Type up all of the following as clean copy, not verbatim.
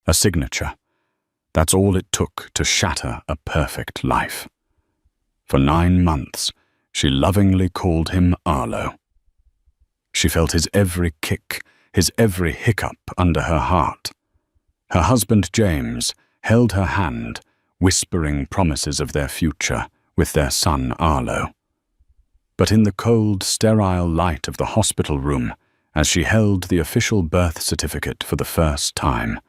A signature. That's all it took to shatter a perfect life. For 9 months, she lovingly called him Arlo. She felt his every kick, his every hiccup under her heart. Her husband James held her hand, whispering promises of their future with their son Arlo. But in the cold, sterile light of the hospital room, as she held the official birth certificate for the first time,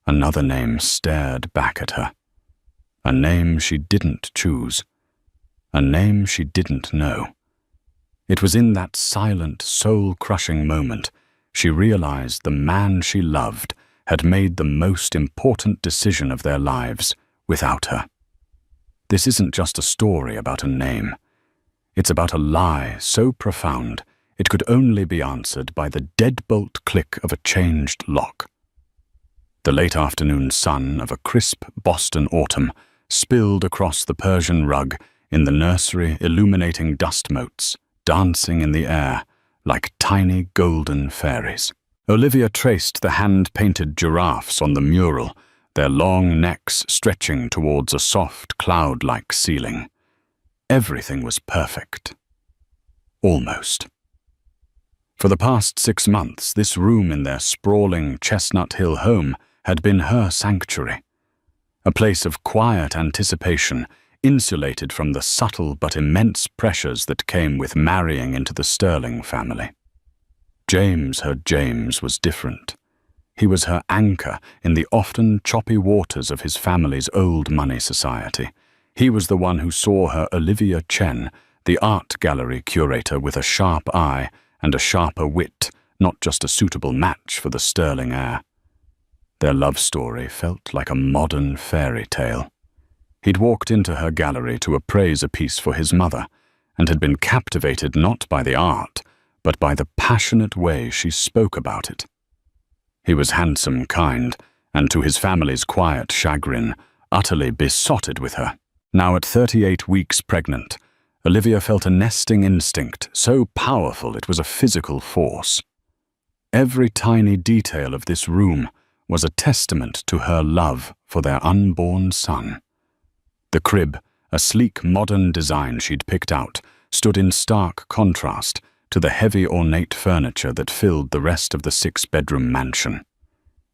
another name stared back at her. A name she didn't choose. A name she didn't know. It was in that silent, soul-crushing moment she realized the man she loved had made the most important decision of their lives without her. This isn't just a story about a name. It's about a lie so profound it could only be answered by the deadbolt click of a changed lock. The late afternoon sun of a crisp Boston autumn spilled across the Persian rug in the nursery, illuminating dust motes, dancing in the air like tiny golden fairies. Olivia traced the hand-painted giraffes on the mural, their long necks stretching towards a soft, cloud-like ceiling. Everything was perfect. Almost. For the past 6 months, this room in their sprawling Chestnut Hill home had been her sanctuary, a place of quiet anticipation, insulated from the subtle but immense pressures that came with marrying into the Sterling family. Her James, was different. He was her anchor in the often choppy waters of his family's old money society. He was the one who saw her Olivia Chen, the art gallery curator with a sharp eye and a sharper wit, not just a suitable match for the Sterling heir. Their love story felt like a modern fairy tale. He'd walked into her gallery to appraise a piece for his mother, and had been captivated not by the art, but by the passionate way she spoke about it. He was handsome, kind, and to his family's quiet chagrin, utterly besotted with her. Now at 38 weeks pregnant, Olivia felt a nesting instinct so powerful it was a physical force. Every tiny detail of this room was a testament to her love for their unborn son. The crib, a sleek modern design she'd picked out, stood in stark contrast to the heavy ornate furniture that filled the rest of the 6-bedroom mansion.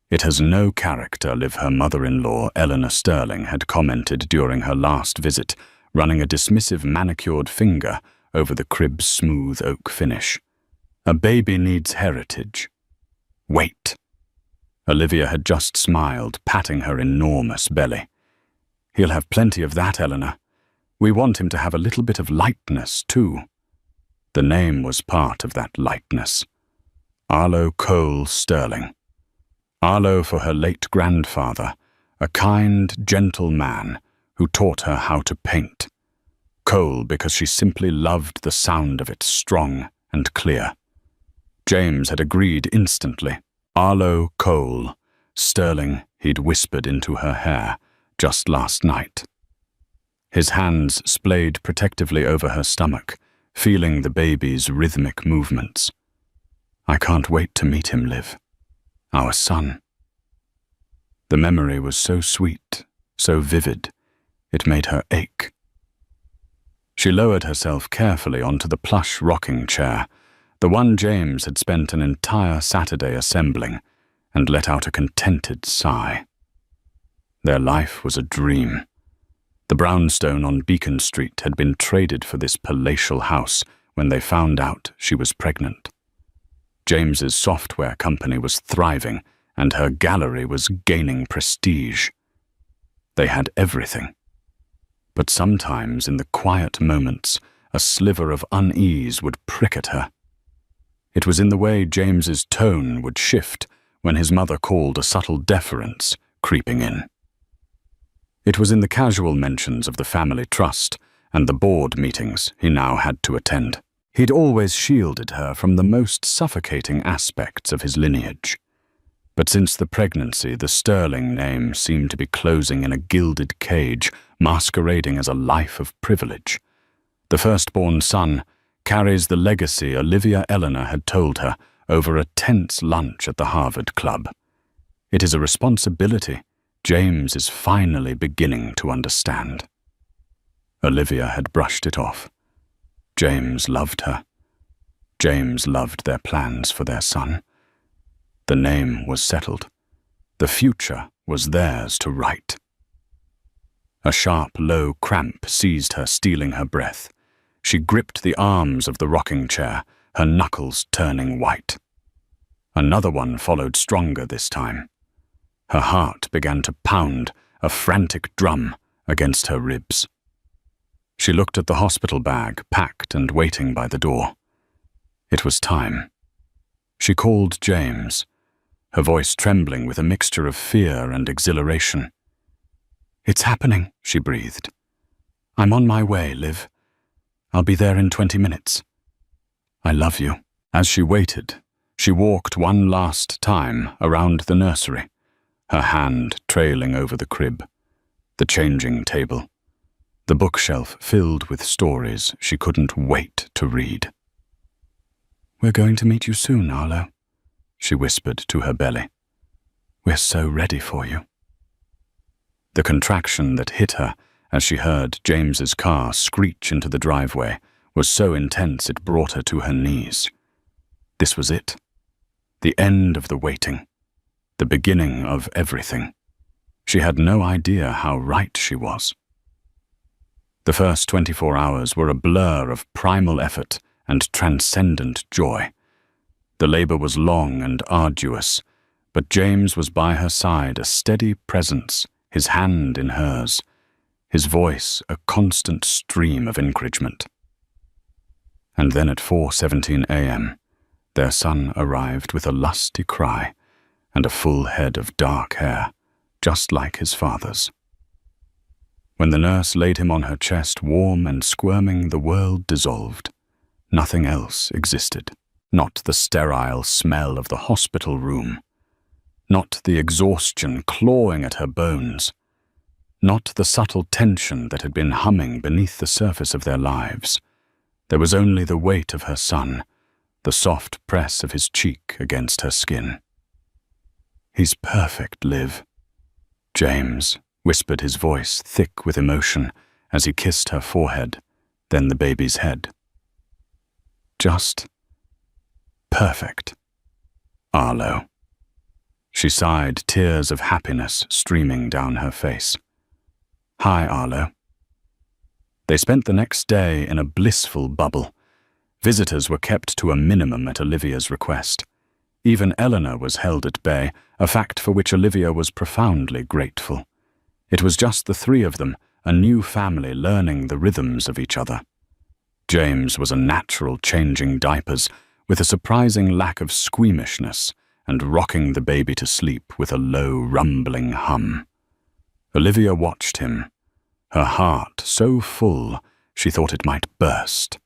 "It has no character," her mother-in-law Eleanor Sterling had commented during her last visit, running a dismissive manicured finger over the crib's smooth oak finish. "A baby needs heritage." Wait. Olivia had just smiled, patting her enormous belly. "He'll have plenty of that, Eleanor. We want him to have a little bit of lightness, too." The name was part of that lightness. Arlo Cole Sterling. Arlo for her late grandfather, a kind, gentle man who taught her how to paint. Cole because she simply loved the sound of it, strong and clear. James had agreed instantly. Arlo Cole Sterling, he'd whispered into her hair just last night. His hands splayed protectively over her stomach, feeling the baby's rhythmic movements. "I can't wait to meet him, Liv. Our son." The memory was so sweet, so vivid, it made her ache. She lowered herself carefully onto the plush rocking chair, the one James had spent an entire Saturday assembling, and let out a contented sigh. Their life was a dream. The brownstone on Beacon Street had been traded for this palatial house when they found out she was pregnant. James's software company was thriving, and her gallery was gaining prestige. They had everything. But sometimes, in the quiet moments, a sliver of unease would prick at her. It was in the way James's tone would shift when his mother called, a subtle deference creeping in. It was in the casual mentions of the family trust and the board meetings he now had to attend. He'd always shielded her from the most suffocating aspects of his lineage. But since the pregnancy, the Sterling name seemed to be closing in a gilded cage, masquerading as a life of privilege. The firstborn son carries the legacy Olivia Eleanor had told her over a tense lunch at the Harvard Club. It is a responsibility James is finally beginning to understand. Olivia had brushed it off. James loved her. James loved their plans for their son. The name was settled. The future was theirs to write. A sharp, low cramp seized her, stealing her breath. She gripped the arms of the rocking chair, her knuckles turning white. Another one followed, stronger this time. Her heart began to pound, a frantic drum, against her ribs. She looked at the hospital bag, packed and waiting by the door. It was time. She called James, her voice trembling with a mixture of fear and exhilaration. "It's happening," she breathed. "I'm on my way, Liv. I'll be there in 20 minutes. I love you." As she waited, she walked one last time around the nursery, her hand trailing over the crib, the changing table, the bookshelf filled with stories she couldn't wait to read. "We're going to meet you soon, Arlo," she whispered to her belly. "We're so ready for you." The contraction that hit her as she heard James's car screech into the driveway was so intense it brought her to her knees. This was it. The end of the waiting. The beginning of everything. She had no idea how right she was. The first 24 hours were a blur of primal effort and transcendent joy. The labor was long and arduous, but James was by her side, a steady presence, his hand in hers, his voice a constant stream of encouragement. And then at 4:17 a.m., their son arrived with a lusty cry and a full head of dark hair, just like his father's. When the nurse laid him on her chest, warm and squirming, the world dissolved. Nothing else existed. Not the sterile smell of the hospital room. Not the exhaustion clawing at her bones. Not the subtle tension that had been humming beneath the surface of their lives. There was only the weight of her son, the soft press of his cheek against her skin. "He's perfect, Liv," James whispered, his voice thick with emotion as he kissed her forehead, then the baby's head. "Just perfect. Arlo." She sighed, tears of happiness streaming down her face. "Hi, Arlo." They spent the next day in a blissful bubble. Visitors were kept to a minimum at Olivia's request. Even Eleanor was held at bay, a fact for which Olivia was profoundly grateful. It was just the three of them, a new family learning the rhythms of each other. James was a natural changing diapers, with a surprising lack of squeamishness, and rocking the baby to sleep with a low, rumbling hum. Olivia watched him, her heart so full she thought it might burst.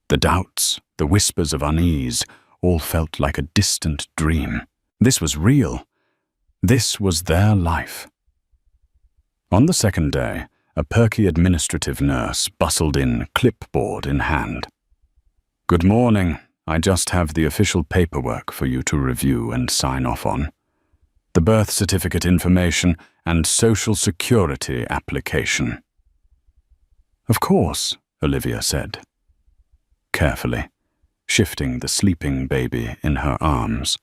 The doubts, the whispers of unease, all felt like a distant dream. This was real. This was their life. On the second day, a perky administrative nurse bustled in, clipboard in hand. "Good morning. I just have the official paperwork for you to review and sign off on. The birth certificate information and Social Security application." "Of course," Olivia said, carefully, shifting the sleeping baby in her arms.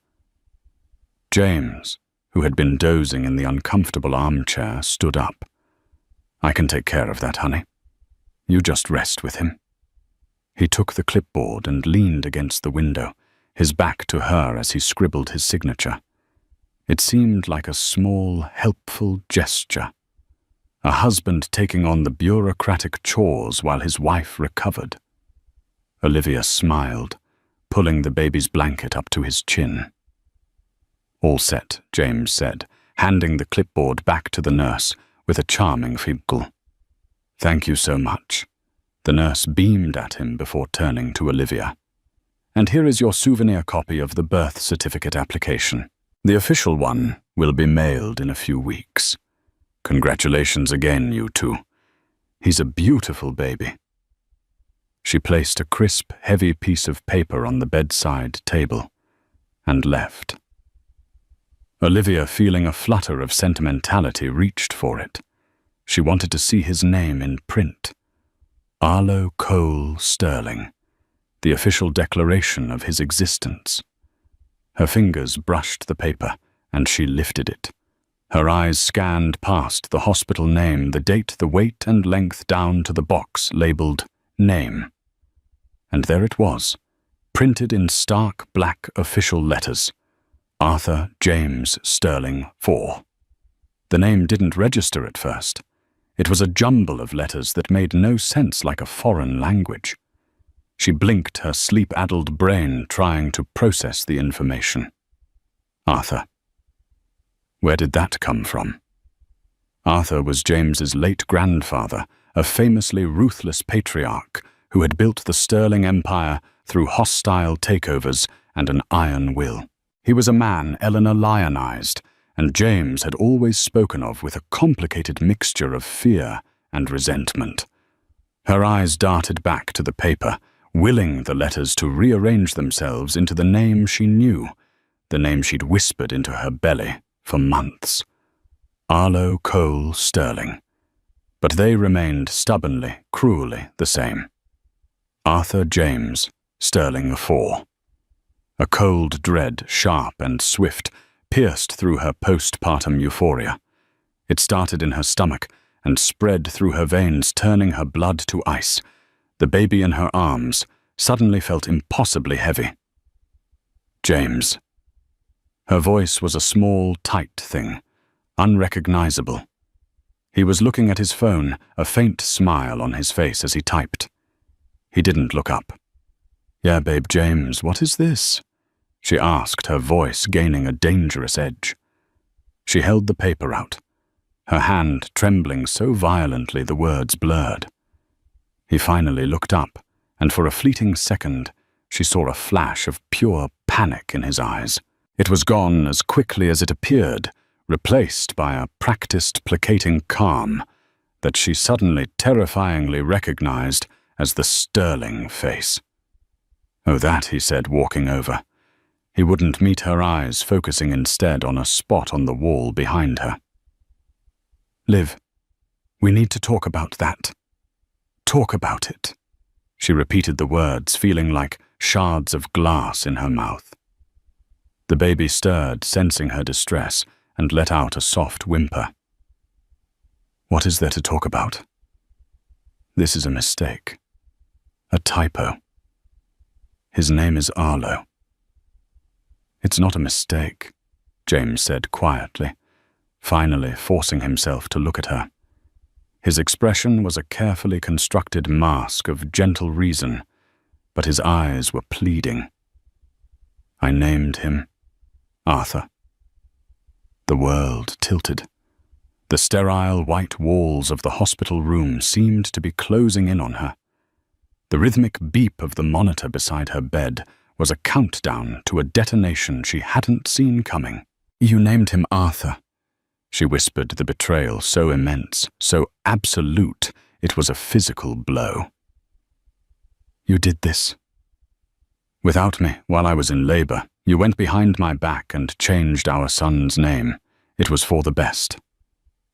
James, who had been dozing in the uncomfortable armchair, stood up. "I can take care of that, honey. You just rest with him." He took the clipboard and leaned against the window, his back to her as he scribbled his signature. It seemed like a small, helpful gesture. A husband taking on the bureaucratic chores while his wife recovered. Olivia smiled, pulling the baby's blanket up to his chin. "All set," James said, handing the clipboard back to the nurse with a charming giggle. "Thank you so much." The nurse beamed at him before turning to Olivia. "And here is your souvenir copy of the birth certificate application. The official one will be mailed in a few weeks. Congratulations again, you two. He's a beautiful baby." She placed a crisp, heavy piece of paper on the bedside table and left. Olivia, feeling a flutter of sentimentality, reached for it. She wanted to see his name in print. Arlo Cole Sterling, the official declaration of his existence. Her fingers brushed the paper, and she lifted it. Her eyes scanned past the hospital name, the date, the weight and length, down to the box labeled Name. And there it was, printed in stark black official letters. Arthur James Sterling IV. The name didn't register at first. It was a jumble of letters that made no sense, like a foreign language. She blinked, her sleep-addled brain trying to process the information. Arthur. Where did that come from? Arthur was James's late grandfather, a famously ruthless patriarch who had built the Sterling Empire through hostile takeovers and an iron will. He was a man Eleanor lionized, and James had always spoken of with a complicated mixture of fear and resentment. Her eyes darted back to the paper, willing the letters to rearrange themselves into the name she knew, the name she'd whispered into her belly for months. Arlo Cole Sterling. But they remained stubbornly, cruelly the same. Arthur James Sterling IV. A cold dread, sharp and swift, pierced through her postpartum euphoria. It started in her stomach and spread through her veins, turning her blood to ice. The baby in her arms suddenly felt impossibly heavy. James. Her voice was a small, tight thing, unrecognizable. He was looking at his phone, a faint smile on his face as he typed. He didn't look up. "Yeah, babe, James, what is this?" she asked, her voice gaining a dangerous edge. She held the paper out, her hand trembling so violently the words blurred. He finally looked up, and for a fleeting second, she saw a flash of pure panic in his eyes. It was gone as quickly as it appeared, replaced by a practiced, placating calm that she suddenly terrifyingly recognized as the Sterling face. "Oh, that," he said, walking over. He wouldn't meet her eyes, focusing instead on a spot on the wall behind her. "Liv, we need to talk about that. Talk about it." She repeated the words, feeling like shards of glass in her mouth. The baby stirred, sensing her distress, and let out a soft whimper. "What is there to talk about? This is a mistake. A typo. His name is Arlo." "It's not a mistake," James said quietly, finally forcing himself to look at her. His expression was a carefully constructed mask of gentle reason, but his eyes were pleading. "I named him Arthur." The world tilted. The sterile white walls of the hospital room seemed to be closing in on her. The rhythmic beep of the monitor beside her bed was a countdown to a detonation she hadn't seen coming. "You named him Arthur," she whispered, the betrayal so immense, so absolute, it was a physical blow. "You did this. Without me, while I was in labor, you went behind my back and changed our son's name. It was for the best.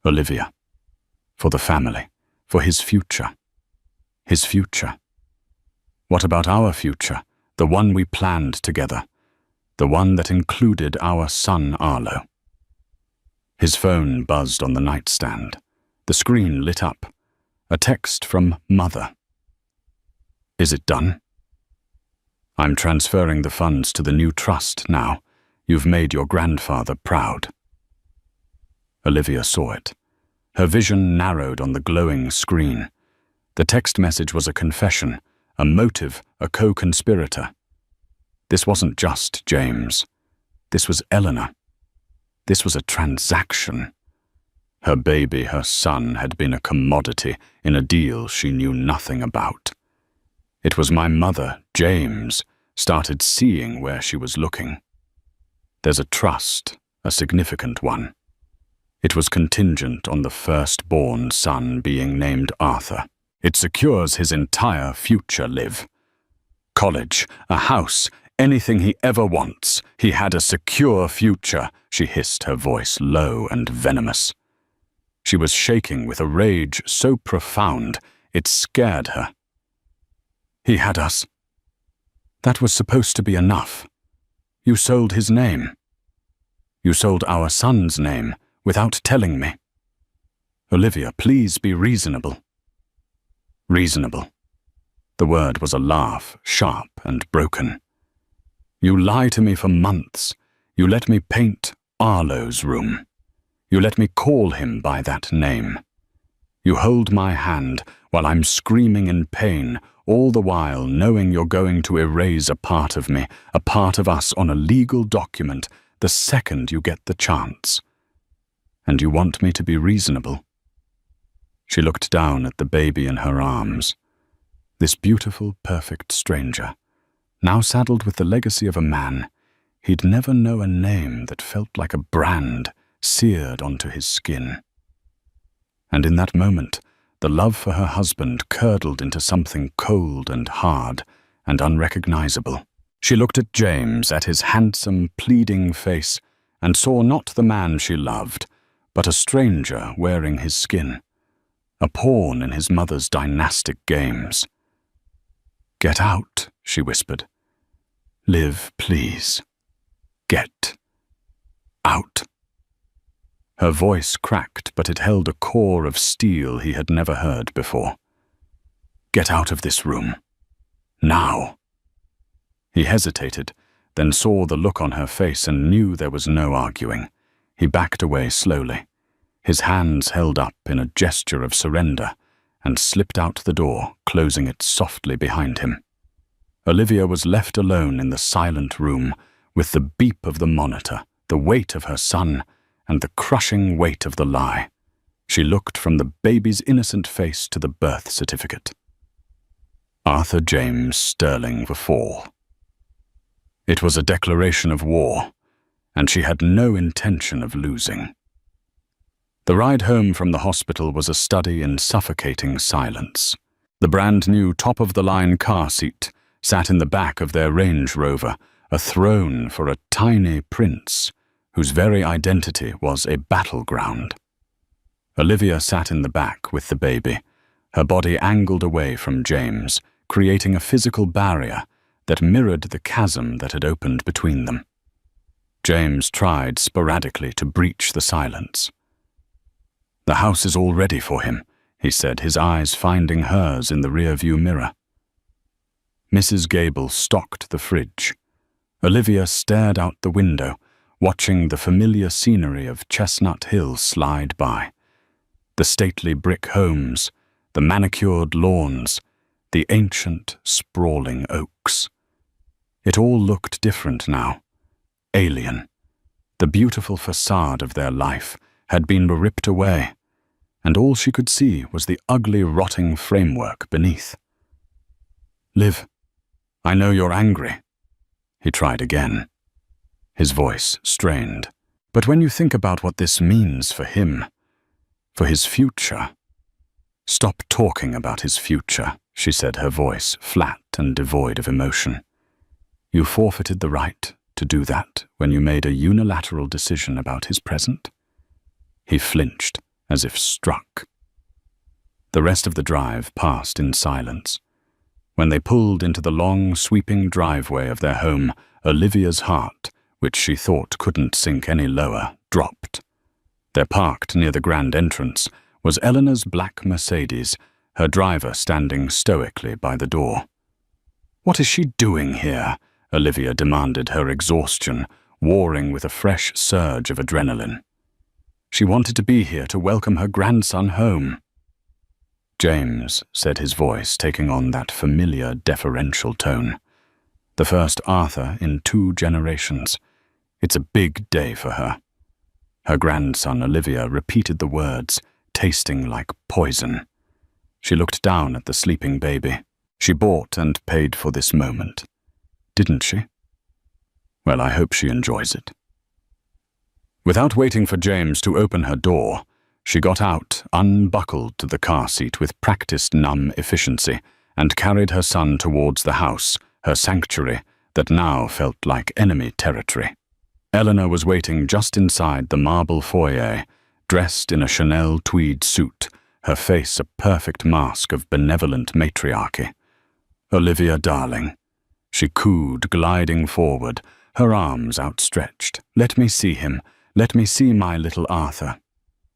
Olivia. For the family. For his future. His future. What about our future? The one we planned together. The one that included our son Arlo." His phone buzzed on the nightstand. The screen lit up. A text from Mother. "Is it done? I'm transferring the funds to the new trust now. You've made your grandfather proud." Olivia saw it. Her vision narrowed on the glowing screen. The text message was a confession, a motive, a co-conspirator. This wasn't just James. This was Eleanor. This was a transaction. Her baby, her son, had been a commodity in a deal she knew nothing about. It was my mother, James, started seeing where she was looking. There's a trust, a significant one. It was contingent on the firstborn son being named Arthur. It secures his entire future, Liv. College, a house, anything he ever wants. He had a secure future, she hissed, her voice low and venomous. She was shaking with a rage so profound it scared her. He had us. That was supposed to be enough. You sold his name. You sold our son's name without telling me. Olivia, please be reasonable. Reasonable. The word was a laugh, sharp and broken. You lie to me for months. You let me paint Arlo's room. You let me call him by that name. You hold my hand while I'm screaming in pain, all the while knowing you're going to erase a part of me, a part of us on a legal document the second you get the chance. And you want me to be reasonable? She looked down at the baby in her arms. This beautiful, perfect stranger, now saddled with the legacy of a man, he'd never know a name that felt like a brand seared onto his skin. And in that moment, the love for her husband curdled into something cold and hard and unrecognizable. She looked at James, at his handsome, pleading face, and saw not the man she loved, but a stranger wearing his skin, a pawn in his mother's dynastic games. "Get out," she whispered. "Liv, please. Get out." Her voice cracked, but it held a core of steel he had never heard before. "Get out of this room. Now." He hesitated, then saw the look on her face and knew there was no arguing. He backed away slowly, his hands held up in a gesture of surrender, and slipped out the door, closing it softly behind him. Olivia was left alone in the silent room, with the beep of the monitor, the weight of her son, and the crushing weight of the lie. She looked from the baby's innocent face to the birth certificate. Arthur James Sterling IV. It was a declaration of war, and she had no intention of losing. The ride home from the hospital was a study in suffocating silence. The brand-new top-of-the-line car seat sat in the back of their Range Rover, a throne for a tiny prince whose very identity was a battleground. Olivia sat in the back with the baby, her body angled away from James, creating a physical barrier that mirrored the chasm that had opened between them. James tried sporadically to breach the silence. "The house is all ready for him," he said, his eyes finding hers in the rear-view mirror. Mrs. Gable stocked the fridge. Olivia stared out the window, watching the familiar scenery of Chestnut Hill slide by. The stately brick homes, the manicured lawns, the ancient, sprawling oaks. It all looked different now, alien. The beautiful facade of their life had been ripped away, and all she could see was the ugly, rotting framework beneath. "Liv, I know you're angry." He tried again, his voice strained. "But when you think about what this means for him, for his future—" "Stop talking about his future," she said, her voice flat and devoid of emotion. "You forfeited the right to do that when you made a unilateral decision about his present." He flinched, as if struck. The rest of the drive passed in silence. When they pulled into the long, sweeping driveway of their home, Olivia's heart, which she thought couldn't sink any lower, dropped. There, parked near the grand entrance, was Eleanor's black Mercedes, her driver standing stoically by the door. "What is she doing here?" Olivia demanded, her exhaustion warring with a fresh surge of adrenaline. She wanted to be here to welcome her grandson home. "James," said his voice, taking on that familiar, deferential tone. "The first Arthur in 2 generations. It's a big day for her." Her grandson, Olivia, repeated the words, tasting like poison. She looked down at the sleeping baby. She bought and paid for this moment, didn't she? Well, I hope she enjoys it. Without waiting for James to open her door, she got out, unbuckled the car seat with practiced numb efficiency, and carried her son towards the house, her sanctuary, that now felt like enemy territory. Eleanor was waiting just inside the marble foyer, dressed in a Chanel tweed suit, her face a perfect mask of benevolent matriarchy. "Olivia, darling," she cooed, gliding forward, her arms outstretched. "Let me see him. Let me see my little Arthur."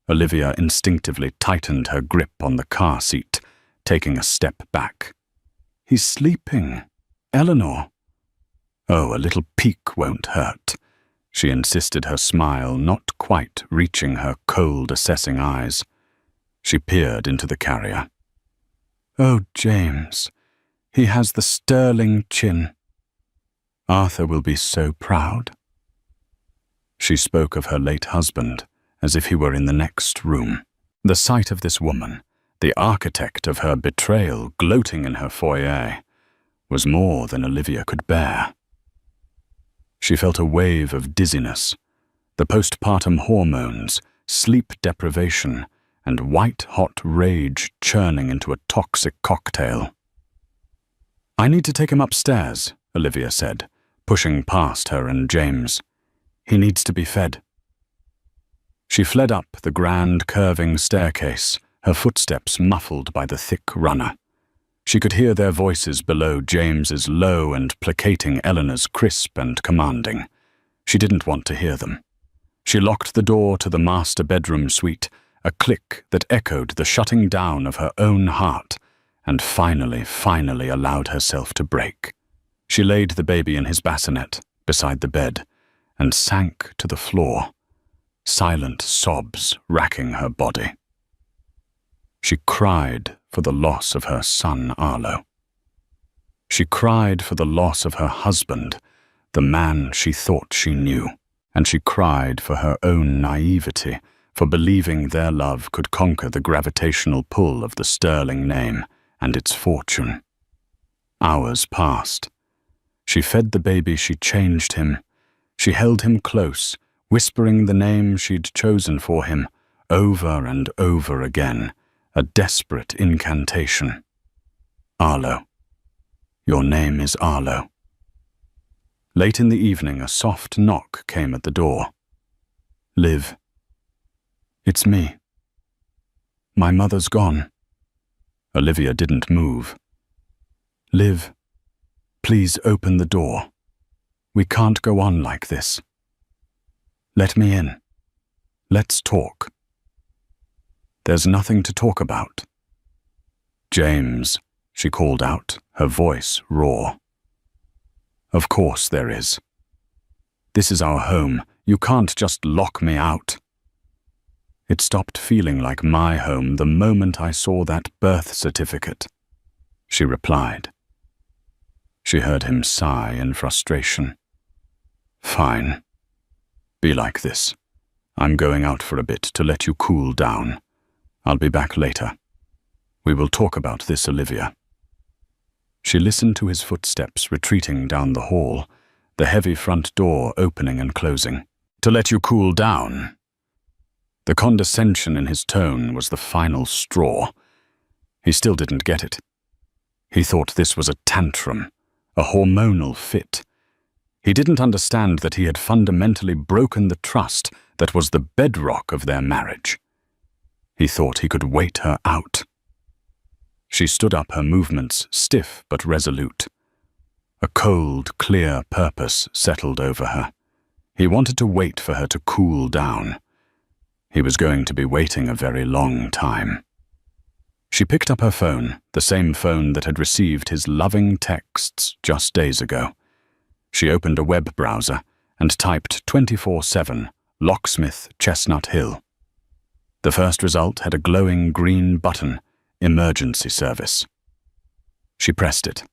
Olivia instinctively tightened her grip on the car seat, taking a step back. "He's sleeping. Eleanor." "Oh, a little peek won't hurt," she insisted, her smile not quite reaching her cold, assessing eyes. She peered into the carrier. "Oh, James, he has the sterling chin. Arthur will be so proud." She spoke of her late husband as if he were in the next room. The sight of this woman, the architect of her betrayal, gloating in her foyer, was more than Olivia could bear. She felt a wave of dizziness, the postpartum hormones, sleep deprivation, and white-hot rage churning into a toxic cocktail. "I need to take him upstairs," Olivia said, pushing past her and James. "He needs to be fed." She fled up the grand curving staircase, her footsteps muffled by the thick runner. She could hear their voices below, James's low and placating, Eleanor's crisp and commanding. She didn't want to hear them. She locked the door to the master bedroom suite, a click that echoed the shutting down of her own heart, and finally allowed herself to break. She laid the baby in his bassinet beside the bed and sank to the floor, silent sobs racking her body. She cried for the loss of her son Arlo. She cried for the loss of her husband, the man she thought she knew, and she cried for her own naivety, for believing their love could conquer the gravitational pull of the sterling name and its fortune. Hours passed. She fed the baby, she changed him. She held him close, whispering the name she'd chosen for him, over and over again, a desperate incantation. "Arlo. Your name is Arlo." Late in the evening, a soft knock came at the door. "Liv." "It's me. My mother's gone." Olivia didn't move. "Liv, please open the door. We can't go on like this. Let me in. Let's talk." "There's nothing to talk about." "James," she called out, her voice raw. "Of course there is. This is our home. You can't just lock me out." "It stopped feeling like my home the moment I saw that birth certificate," she replied. She heard him sigh in frustration. "Fine. Be like this. I'm going out for a bit to let you cool down. I'll be back later. We will talk about this, Olivia." She listened to his footsteps retreating down the hall, the heavy front door opening and closing. "To let you cool down?" The condescension in his tone was the final straw. He still didn't get it. He thought this was a tantrum, a hormonal fit. He didn't understand that he had fundamentally broken the trust that was the bedrock of their marriage. He thought he could wait her out. She stood up, her movements stiff but resolute. A cold, clear purpose settled over her. He wanted to wait for her to cool down. He was going to be waiting a very long time. She picked up her phone, the same phone that had received his loving texts just days ago. She opened a web browser and typed 24/7 Locksmith Chestnut Hill. The first result had a glowing green button, Emergency Service. She pressed it.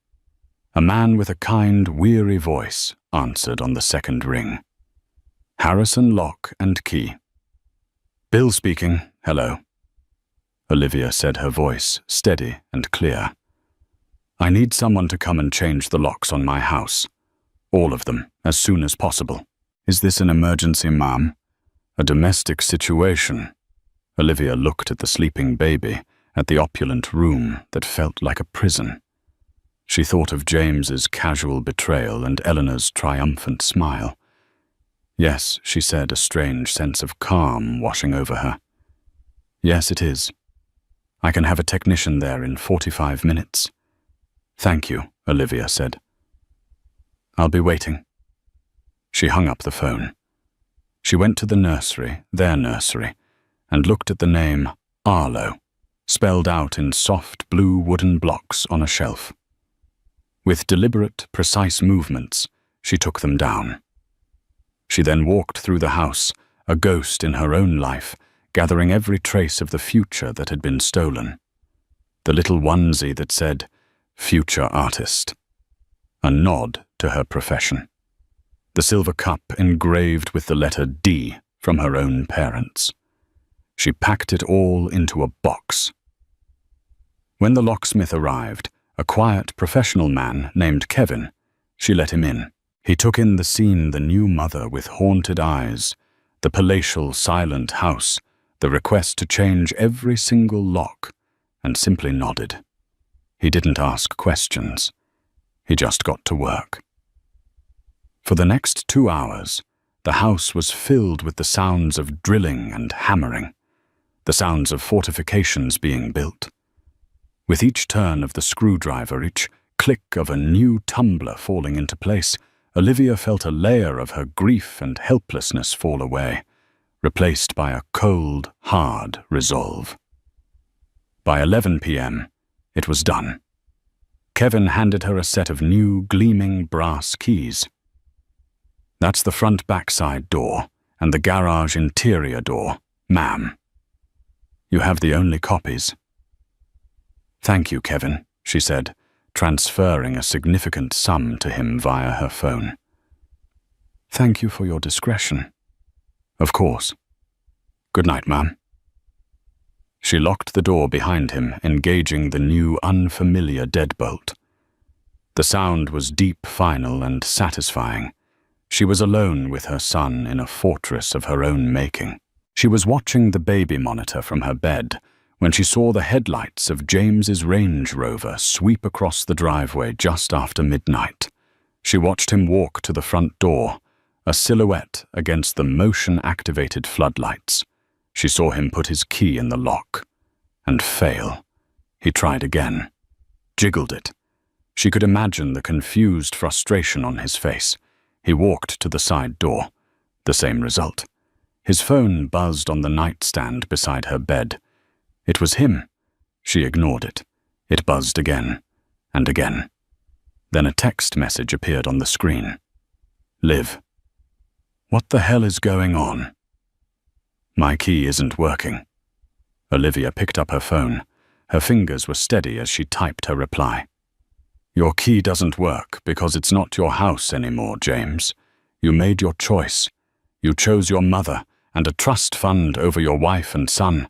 A man with a kind, weary voice answered on the second ring. "Harrison Lock and Key." "Bill speaking. Hello." Olivia said, her voice steady and clear. "I need someone to come and change the locks on my house. All of them, as soon as possible." "Is this an emergency, Mom?" "A domestic situation." Olivia looked at the sleeping baby, at the opulent room that felt like a prison. She thought of James's casual betrayal and Eleanor's triumphant smile. "Yes," she said, a strange sense of calm washing over her. "Yes, it is. I can have a technician there in 45 minutes. "Thank you," Olivia said. "I'll be waiting." She hung up the phone. She went to the nursery, their nursery, and looked at the name Arlo, spelled out in soft blue wooden blocks on a shelf. With deliberate, precise movements, she took them down. She then walked through the house, a ghost in her own life, gathering every trace of the future that had been stolen. The little onesie that said, "Future Artist." A nod to her profession. The silver cup engraved with the letter D from her own parents. She packed it all into a box. When the locksmith arrived, a quiet professional man named Kevin, she let him in. He took in the scene, the new mother with haunted eyes, the palatial, silent house, the request to change every single lock, and simply nodded. He didn't ask questions. He just got to work. For the next 2 hours, the house was filled with the sounds of drilling and hammering, the sounds of fortifications being built. With each turn of the screwdriver, each click of a new tumbler falling into place, Olivia felt a layer of her grief and helplessness fall away, replaced by a cold, hard resolve. By 11 p.m., it was done. Kevin handed her a set of new, gleaming brass keys. "That's the front backside door and the garage interior door, ma'am. You have the only copies." "Thank you, Kevin," she said, transferring a significant sum to him via her phone. "Thank you for your discretion." "Of course. Good night, ma'am." She locked the door behind him, engaging the new, unfamiliar deadbolt. The sound was deep, final, and satisfying. She was alone with her son in a fortress of her own making. She was watching the baby monitor from her bed when she saw the headlights of James's Range Rover sweep across the driveway just after midnight. She watched him walk to the front door, a silhouette against the motion-activated floodlights. She saw him put his key in the lock and fail. He tried again, jiggled it. She could imagine the confused frustration on his face. He walked to the side door. The same result. His phone buzzed on the nightstand beside her bed. It was him. She ignored it. It buzzed again and again. Then a text message appeared on the screen. "Liv. What the hell is going on? My key isn't working." Olivia picked up her phone. Her fingers were steady as she typed her reply. "Your key doesn't work because it's not your house anymore, James. You made your choice. You chose your mother and a trust fund over your wife and son.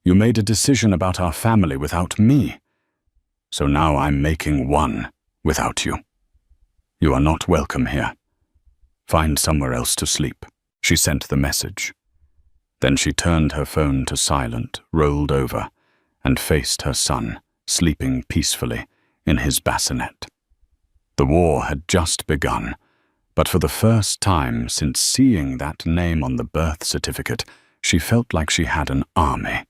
You made a decision about our family without me. So now I'm making one without you. You are not welcome here. Find somewhere else to sleep." She sent the message. Then she turned her phone to silent, rolled over, and faced her son, sleeping peacefully in his bassinet. The war had just begun, but for the first time since seeing that name on the birth certificate, she felt like she had an army.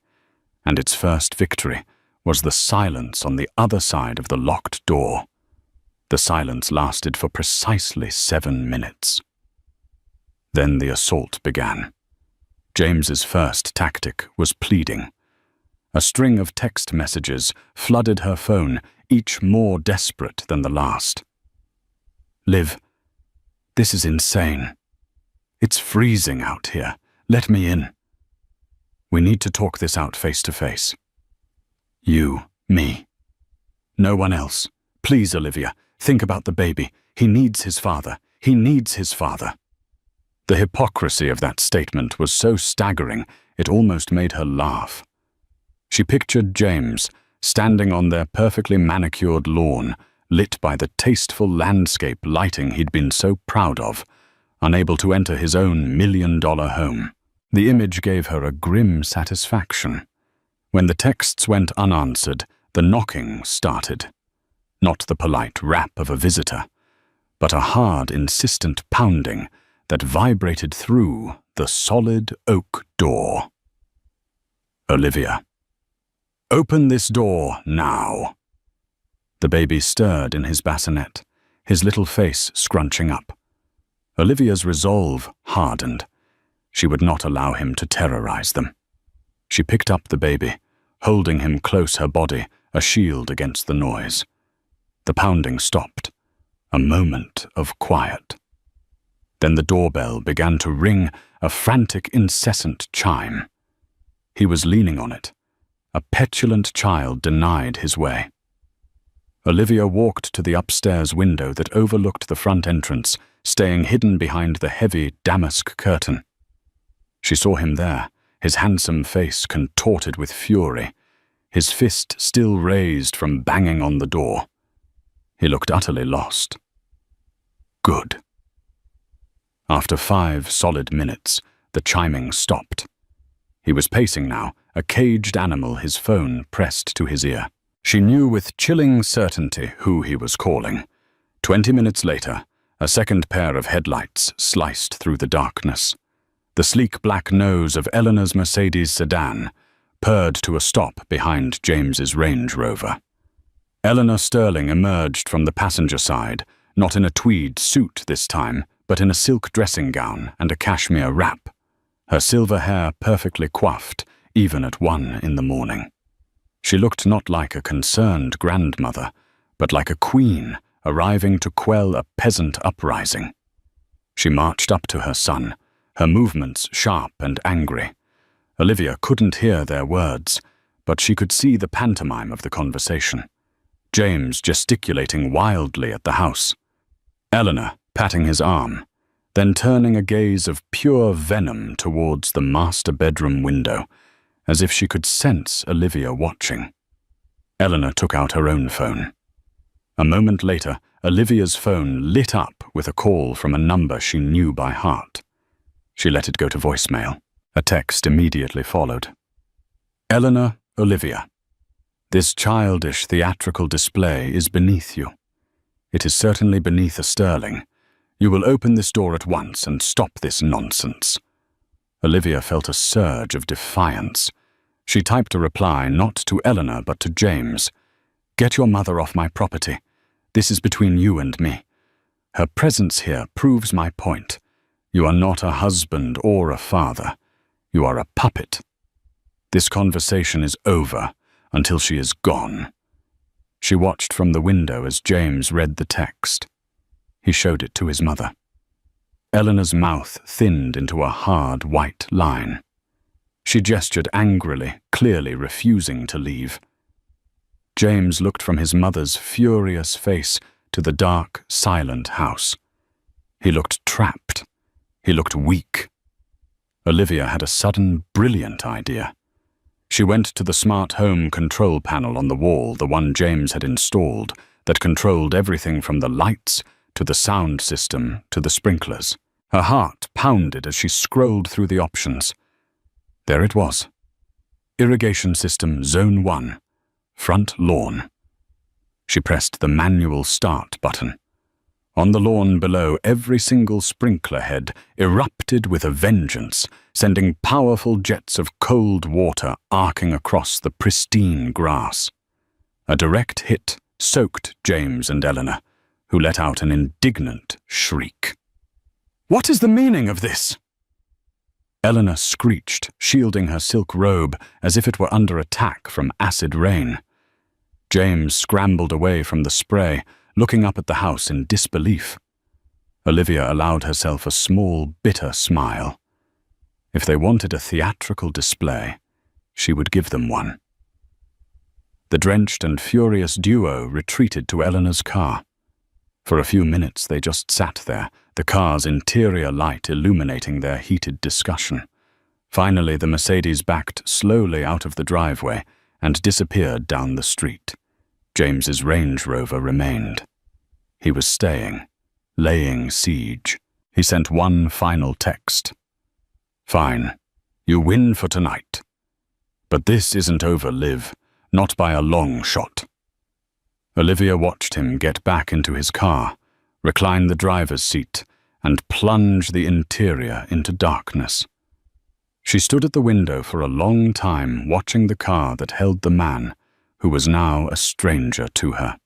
And its first victory was the silence on the other side of the locked door. The silence lasted for precisely 7 minutes. Then the assault began. James's first tactic was pleading. A string of text messages flooded her phone, each more desperate than the last. "Liv, this is insane. It's freezing out here. Let me in. We need to talk this out face to face. You, me. No one else. Please, Olivia, think about the baby. He needs his father. He needs his father." The hypocrisy of that statement was so staggering, it almost made her laugh. She pictured James standing on their perfectly manicured lawn, lit by the tasteful landscape lighting he'd been so proud of, unable to enter his own million-dollar home. The image gave her a grim satisfaction. When the texts went unanswered, the knocking started. not the polite rap of a visitor, but a hard, insistent pounding that vibrated through the solid oak door. "Olivia, open this door now." The baby stirred in his bassinet, his little face scrunching up. Olivia's resolve hardened. She would not allow him to terrorize them. She picked up the baby, holding him close her body, a shield against the noise. The pounding stopped. A moment of quiet. Then the doorbell began to ring, a frantic, incessant chime. He was leaning on it. A petulant child denied his way. Olivia walked to the upstairs window that overlooked the front entrance, staying hidden behind the heavy damask curtain. She saw him there, his handsome face contorted with fury, his fist still raised from banging on the door. He looked utterly lost. Good. After 5 solid minutes, the chiming stopped. He was pacing now, a caged animal, his phone pressed to his ear. She knew with chilling certainty who he was calling. 20 minutes later, a second pair of headlights sliced through the darkness. The sleek black nose of Eleanor's Mercedes sedan purred to a stop behind James's Range Rover. Eleanor Sterling emerged from the passenger side, not in a tweed suit this time, but in a silk dressing gown and a cashmere wrap, her silver hair perfectly coiffed, even at 1 in the morning. She looked not like a concerned grandmother, but like a queen arriving to quell a peasant uprising. She marched up to her son, her movements sharp and angry. Olivia couldn't hear their words, but she could see the pantomime of the conversation. James gesticulating wildly at the house. Eleanor patting his arm, then turning a gaze of pure venom towards the master bedroom window, as if she could sense Olivia watching. Eleanor took out her own phone. A moment later, Olivia's phone lit up with a call from a number she knew by heart. She let it go to voicemail. A text immediately followed. "Eleanor, Olivia, this childish theatrical display is beneath you. It is certainly beneath a Sterling. You will open this door at once and stop this nonsense." Olivia felt a surge of defiance. She typed a reply not to Eleanor but to James. "Get your mother off my property. This is between you and me. Her presence here proves my point. You are not a husband or a father. You are a puppet. This conversation is over until she is gone." She watched from the window as James read the text. He showed it to his mother. Eleanor's mouth thinned into a hard white line. She gestured angrily, clearly refusing to leave. James looked from his mother's furious face to the dark, silent house. He looked trapped. He looked weak. Olivia had a sudden, brilliant idea. She went to the smart home control panel on the wall, the one James had installed, that controlled everything from the lights to the sound system to the sprinklers. Her heart pounded as she scrolled through the options. There it was. Irrigation system Zone 1, front lawn. She pressed the manual start button. On the lawn below, every single sprinkler head erupted with a vengeance, sending powerful jets of cold water arcing across the pristine grass. A direct hit soaked James and Eleanor, who let out an indignant shriek. "What is the meaning of this?" Eleanor screeched, shielding her silk robe as if it were under attack from acid rain. James scrambled away from the spray, looking up at the house in disbelief. Olivia allowed herself a small, bitter smile. If they wanted a theatrical display, she would give them one. The drenched and furious duo retreated to Eleanor's car. For a few minutes they just sat there, the car's interior light illuminating their heated discussion. Finally, the Mercedes backed slowly out of the driveway and disappeared down the street. James's Range Rover remained. He was staying, laying siege. He sent one final text. "Fine, you win for tonight. But this isn't over, Liv, not by a long shot." Olivia watched him get back into his car, recline the driver's seat, and plunge the interior into darkness. She stood at the window for a long time, watching the car that held the man who was now a stranger to her.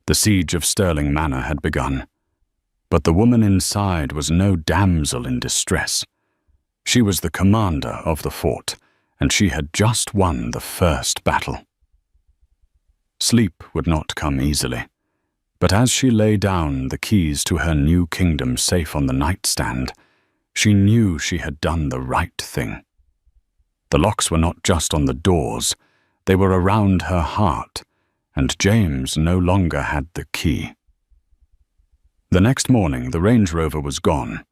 The siege of Stirling Manor had begun, but the woman inside was no damsel in distress. She was the commander of the fort, and she had just won the first battle. Sleep would not come easily, but as she lay down, the keys to her new kingdom safe on the nightstand, she knew she had done the right thing. The locks were not just on the doors, they were around her heart, and James no longer had the key. The next morning, the Range Rover was gone.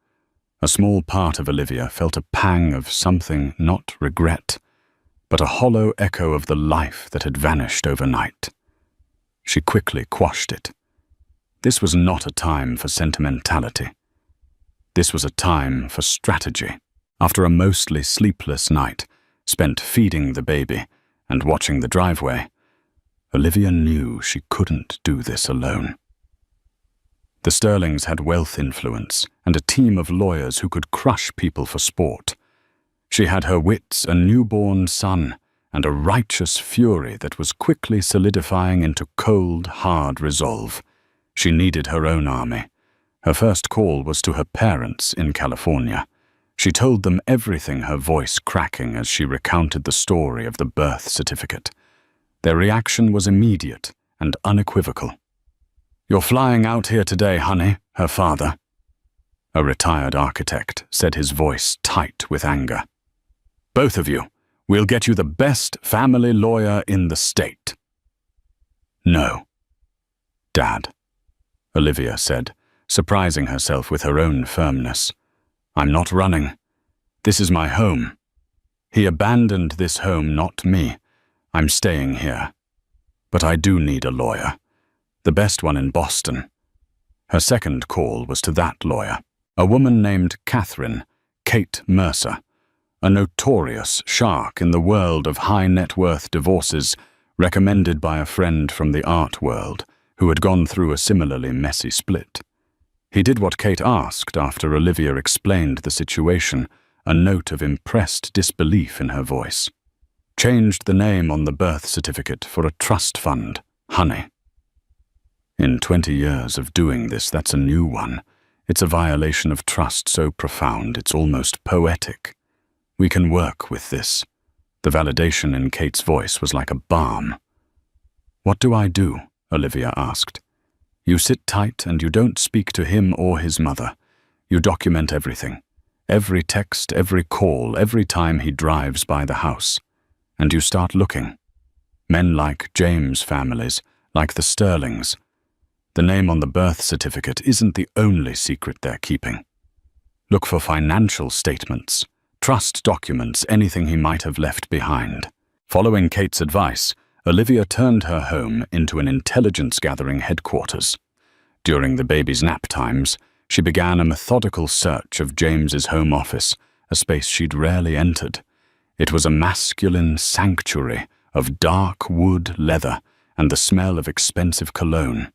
A small part of Olivia felt a pang of something not regret, but a hollow echo of the life that had vanished overnight. She quickly quashed it. This was not a time for sentimentality. This was a time for strategy. After a mostly sleepless night, spent feeding the baby and watching the driveway, Olivia knew she couldn't do this alone. The Stirlings had wealth influence and a team of lawyers who could crush people for sport. She had her wits, a newborn son, and a righteous fury that was quickly solidifying into cold, hard resolve. She needed her own army. Her first call was to her parents in California. She told them everything, her voice cracking as she recounted the story of the birth certificate. Their reaction was immediate and unequivocal. "You're flying out here today, honey," her father, a retired architect, said, his voice tight with anger. "Both of you. We'll get you the best family lawyer in the state." "No, Dad," Olivia said, surprising herself with her own firmness. "I'm not running. This is my home. He abandoned this home, not me. I'm staying here. But I do need a lawyer. The best one in Boston." Her second call was to that lawyer, a woman named Kate Mercer, a notorious shark in the world of high-net-worth divorces, recommended by a friend from the art world who had gone through a similarly messy split. He did what Kate asked after Olivia explained the situation, a note of impressed disbelief in her voice. "Changed the name on the birth certificate for a trust fund, honey." In 20 years of doing this, that's a new one. It's a violation of trust so profound it's almost poetic. "We can work with this." The validation in Kate's voice was like a balm. "What do I do?" Olivia asked. "You sit tight and you don't speak to him or his mother. You document everything. Every text, every call, every time he drives by the house. And you start looking. Men like James' families, like the Stirlings. The name on the birth certificate isn't the only secret they're keeping. Look for financial statements, trust documents, anything he might have left behind." Following Kate's advice, Olivia turned her home into an intelligence-gathering headquarters. During the baby's nap times, she began a methodical search of James's home office, a space she'd rarely entered. It was a masculine sanctuary of dark wood leather and the smell of expensive cologne.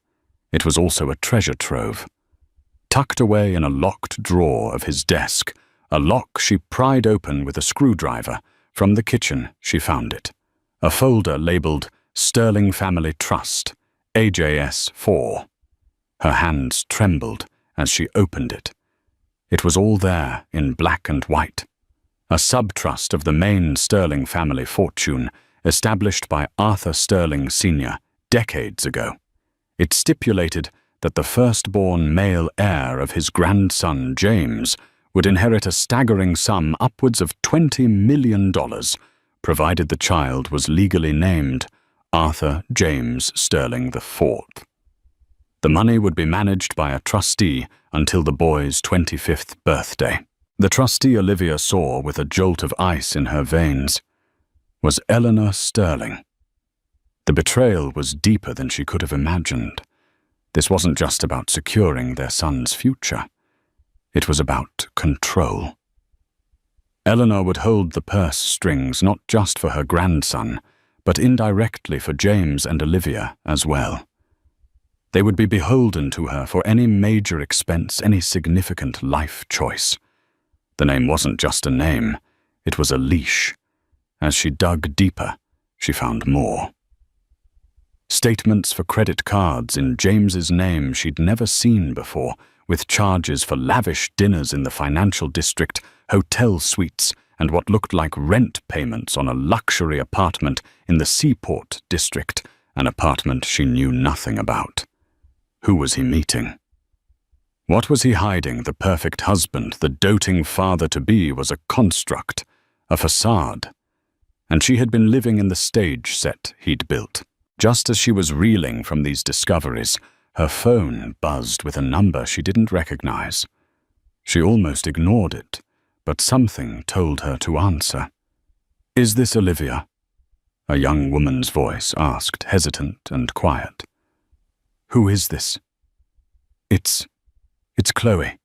It was also a treasure trove. Tucked away in a locked drawer of his desk, a lock she pried open with a screwdriver, from the kitchen she found it. A folder labeled Stirling Family Trust, AJS 4. Her hands trembled as she opened it. It was all there in black and white. A subtrust of the main Stirling family fortune, established by Arthur Stirling Sr. decades ago. It stipulated that the firstborn male heir of his grandson James would inherit a staggering sum upwards of $20 million, provided the child was legally named Arthur James Stirling IV. The money would be managed by a trustee until the boy's 25th birthday. The trustee Olivia saw with a jolt of ice in her veins was Eleanor Stirling. The betrayal was deeper than she could have imagined. This wasn't just about securing their son's future. It was about control. Eleanor would hold the purse strings not just for her grandson, but indirectly for James and Olivia as well. They would be beholden to her for any major expense, any significant life choice. The name wasn't just a name, it was a leash. As she dug deeper, she found more. Statements for credit cards in James's name she'd never seen before, with charges for lavish dinners in the financial district, hotel suites, and what looked like rent payments on a luxury apartment in the Seaport district, an apartment she knew nothing about. Who was he meeting? What was he hiding? The perfect husband, the doting father-to-be was a construct, a facade. And she had been living in the stage set he'd built. Just as she was reeling from these discoveries, her phone buzzed with a number she didn't recognize. She almost ignored it, but something told her to answer. "Is this Olivia?" A young woman's voice asked, hesitant and quiet. "Who is this?" It's Chloe,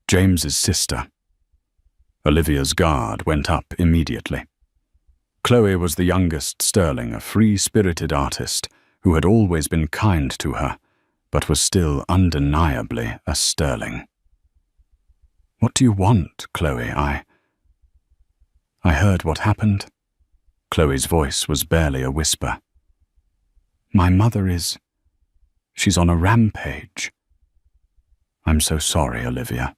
James's sister." Olivia's guard went up immediately. Chloe was the youngest Sterling, a free-spirited artist who had always been kind to her, but was still undeniably a Sterling. "What do you want, Chloe? I heard what happened." Chloe's voice was barely a whisper. "My mother she's on a rampage." "I'm so sorry, Olivia."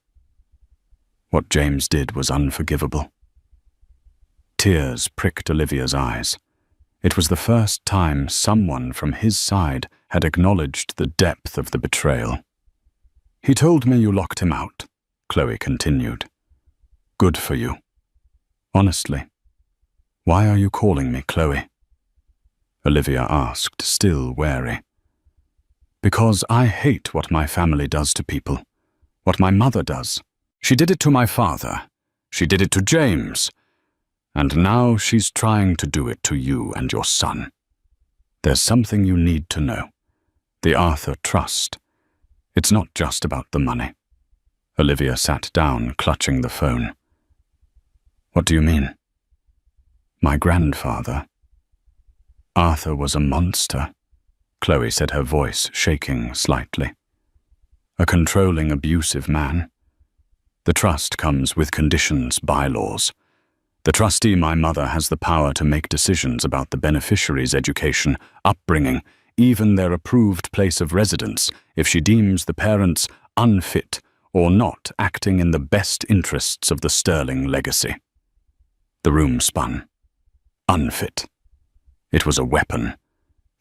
What James did was unforgivable. Tears pricked Olivia's eyes. It was the first time someone from his side had acknowledged the depth of the betrayal. "He told me you locked him out," Chloe continued. "Good for you. Honestly, why are you calling me Chloe?" Olivia asked, still wary. "Because I hate what my family does to people, what my mother does. She did it to my father. She did it to James. And now she's trying to do it to you and your son. There's something you need to know. The Arthur Trust. It's not just about the money." Olivia sat down, clutching the phone. "What do you mean?" "My grandfather. Arthur was a monster," Chloe said, her voice shaking slightly. "A controlling, abusive man. The trust comes with conditions, bylaws. The trustee, my mother, has the power to make decisions about the beneficiary's education, upbringing, even their approved place of residence, if she deems the parents unfit or not acting in the best interests of the Sterling legacy." The room spun. Unfit. It was a weapon.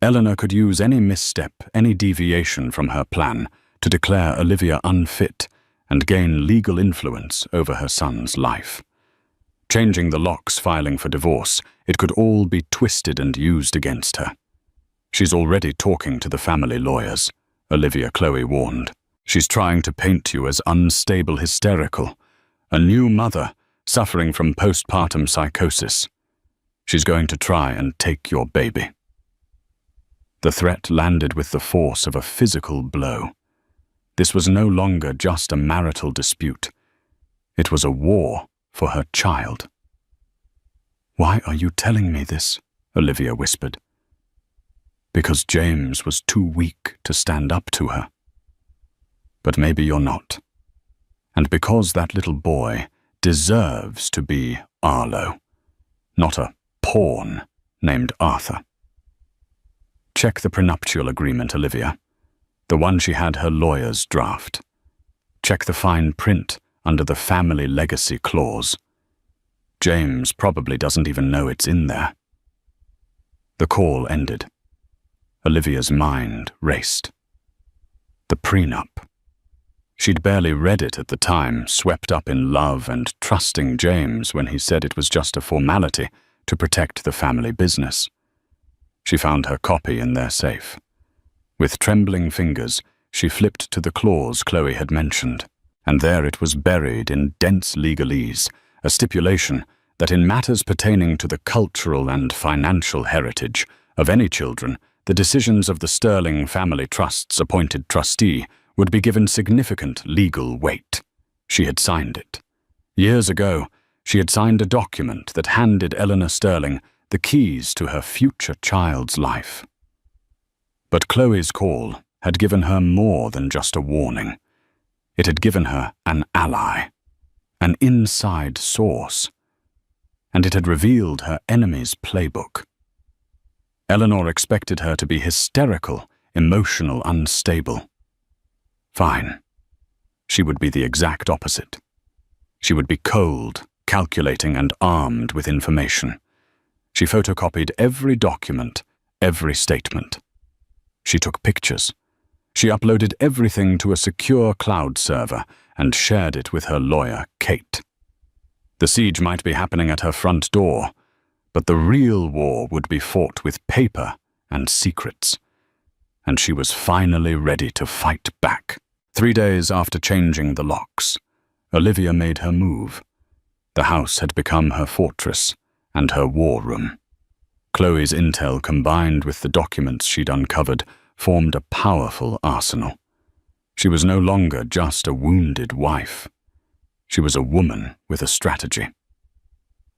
Eleanor could use any misstep, any deviation from her plan, to declare Olivia unfit and gain legal influence over her son's life. Changing the locks, filing for divorce, it could all be twisted and used against her. "She's already talking to the family lawyers," Olivia Chloe warned. "She's trying to paint you as unstable, hysterical, a new mother suffering from postpartum psychosis. She's going to try and take your baby." The threat landed with the force of a physical blow. This was no longer just a marital dispute. It was a war for her child. "Why are you telling me this?" Olivia whispered. "Because James was too weak to stand up to her. But maybe you're not. And because that little boy deserves to be Arlo, not a pawn named Arthur." "Check the prenuptial agreement, Olivia. The one she had her lawyers draft. Check the fine print under the family legacy clause. James probably doesn't even know it's in there." The call ended. Olivia's mind raced. The prenup. She'd barely read it at the time, swept up in love and trusting James when he said it was just a formality to protect the family business. She found her copy in their safe. With trembling fingers, she flipped to the clause Chloe had mentioned, and there it was buried in dense legalese, a stipulation that in matters pertaining to the cultural and financial heritage of any children, the decisions of the Sterling Family Trust's appointed trustee would be given significant legal weight. She had signed it. Years ago, she had signed a document that handed Eleanor Sterling the keys to her future child's life. But Chloe's call had given her more than just a warning. It had given her an ally, an inside source, and it had revealed her enemy's playbook. Eleanor expected her to be hysterical, emotional, unstable. Fine. She would be the exact opposite. She would be cold, calculating, and armed with information. She photocopied every document, every statement. She took pictures. She uploaded everything to a secure cloud server and shared it with her lawyer, Kate. The siege might be happening at her front door, but the real war would be fought with paper and secrets. And she was finally ready to fight back. 3 days after changing the locks, Olivia made her move. The house had become her fortress and her war room. Chloe's intel combined with the documents she'd uncovered formed a powerful arsenal. She was no longer just a wounded wife. She was a woman with a strategy.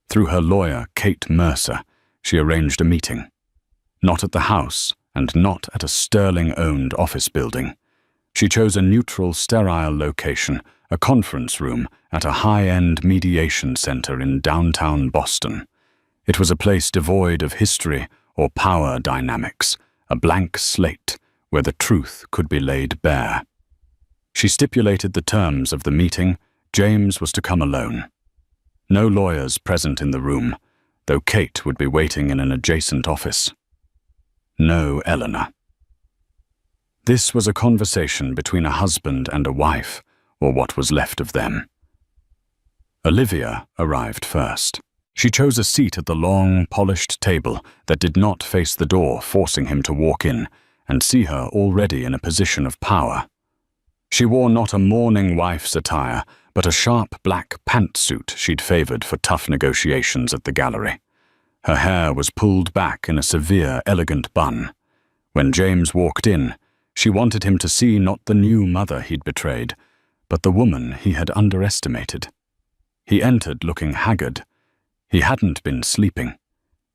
Through her lawyer, Kate Mercer, she arranged a meeting. Not at the house and not at a Sterling-owned office building. She chose a neutral, sterile location, a conference room at a high-end mediation center in downtown Boston. It was a place devoid of history or power dynamics, a blank slate where the truth could be laid bare. She stipulated the terms of the meeting. James was to come alone. No lawyers present in the room, though Kate would be waiting in an adjacent office. No Eleanor. This was a conversation between a husband and a wife, or what was left of them. Olivia arrived first. She chose a seat at the long, polished table that did not face the door, forcing him to walk in and see her already in a position of power. She wore not a mourning wife's attire, but a sharp black pantsuit she'd favored for tough negotiations at the gallery. Her hair was pulled back in a severe, elegant bun. When James walked in, she wanted him to see not the new mother he'd betrayed, but the woman he had underestimated. He entered looking haggard. He hadn't been sleeping.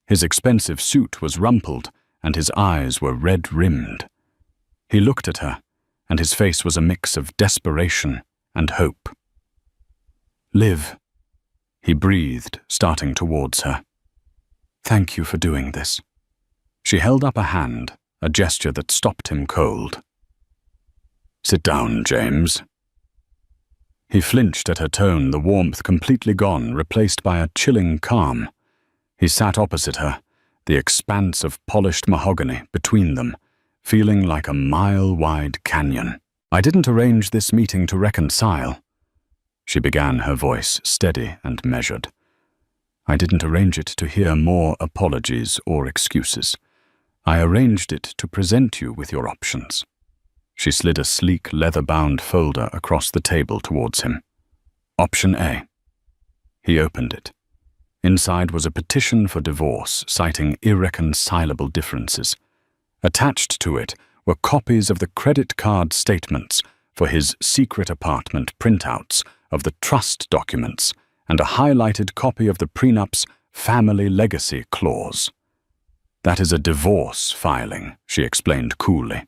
His expensive suit was rumpled, and his eyes were red-rimmed. He looked at her, and his face was a mix of desperation and hope. "Liv," he breathed, starting towards her. "Thank you for doing this." She held up a hand, a gesture that stopped him cold. "Sit down, James." He flinched at her tone, the warmth completely gone, replaced by a chilling calm. He sat opposite her, the expanse of polished mahogany between them, feeling like a mile-wide canyon. "I didn't arrange this meeting to reconcile." She began, her voice steady and measured. "I didn't arrange it to hear more apologies or excuses. I arranged it to present you with your options." She slid a sleek, leather-bound folder across the table towards him. Option A. He opened it. Inside was a petition for divorce, citing irreconcilable differences. Attached to it were copies of the credit card statements for his secret apartment printouts of the trust documents and a highlighted copy of the prenup's family legacy clause. "That is a divorce filing," she explained coolly.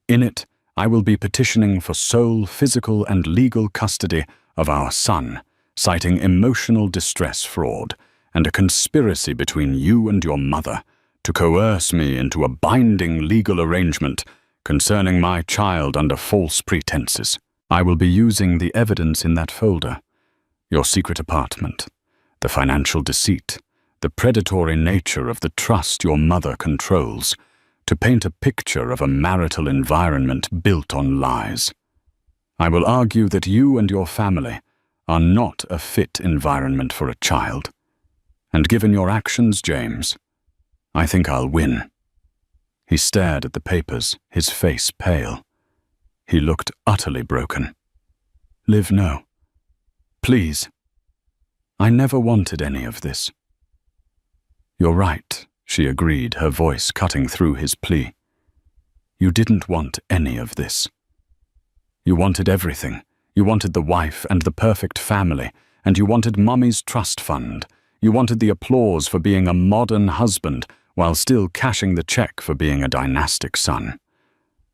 "In it, I will be petitioning for sole physical and legal custody of our son, citing emotional distress fraud and a conspiracy between you and your mother to coerce me into a binding legal arrangement concerning my child under false pretenses. I will be using the evidence in that folder, your secret apartment, the financial deceit, the predatory nature of the trust your mother controls, to paint a picture of a marital environment built on lies. I will argue that you and your family are not a fit environment for a child. And given your actions, James, I think I'll win." He stared at the papers, his face pale. He looked utterly broken. "Liv, no. Please. I never wanted any of this." "You're right," she agreed, her voice cutting through his plea. "You didn't want any of this. You wanted everything. You wanted the wife and the perfect family, and you wanted Mummy's trust fund. You wanted the applause for being a modern husband while still cashing the check for being a dynastic son.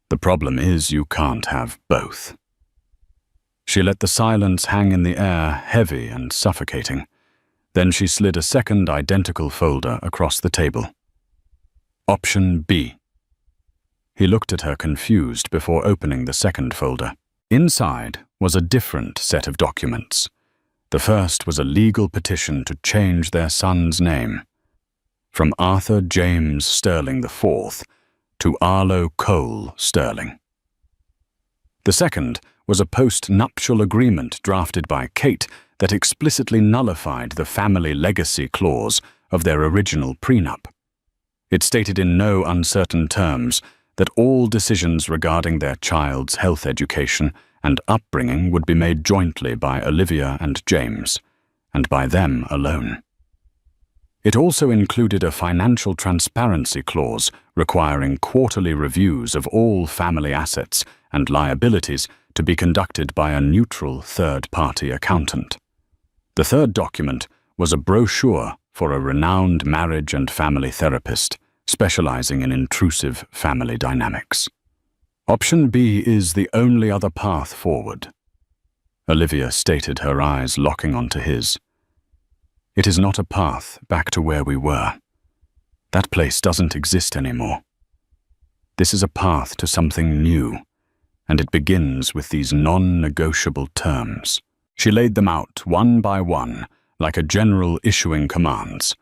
The problem is you can't have both. She let the silence hang in the air, heavy and suffocating. Then she slid a second identical folder across the table. Option B. He looked at her confused before opening the second folder. Inside was a different set of documents. The first was a legal petition to change their son's name from Arthur James Sterling IV to Arlo Cole Sterling. The second was a post-nuptial agreement drafted by Kate that explicitly nullified the family legacy clause of their original prenup. It stated in no uncertain terms that all decisions regarding their child's health education and upbringing would be made jointly by Olivia and James, and by them alone. It also included a financial transparency clause requiring quarterly reviews of all family assets and liabilities to be conducted by a neutral third-party accountant. The third document was a brochure for a renowned marriage and family therapist specializing in intrusive family dynamics. Option B is the only other path forward. Olivia stated, her eyes locking onto his. It is not a path back to where we were. That place doesn't exist anymore. This is a path to something new, and it begins with these non-negotiable terms. She laid them out one by one, like a general issuing commands.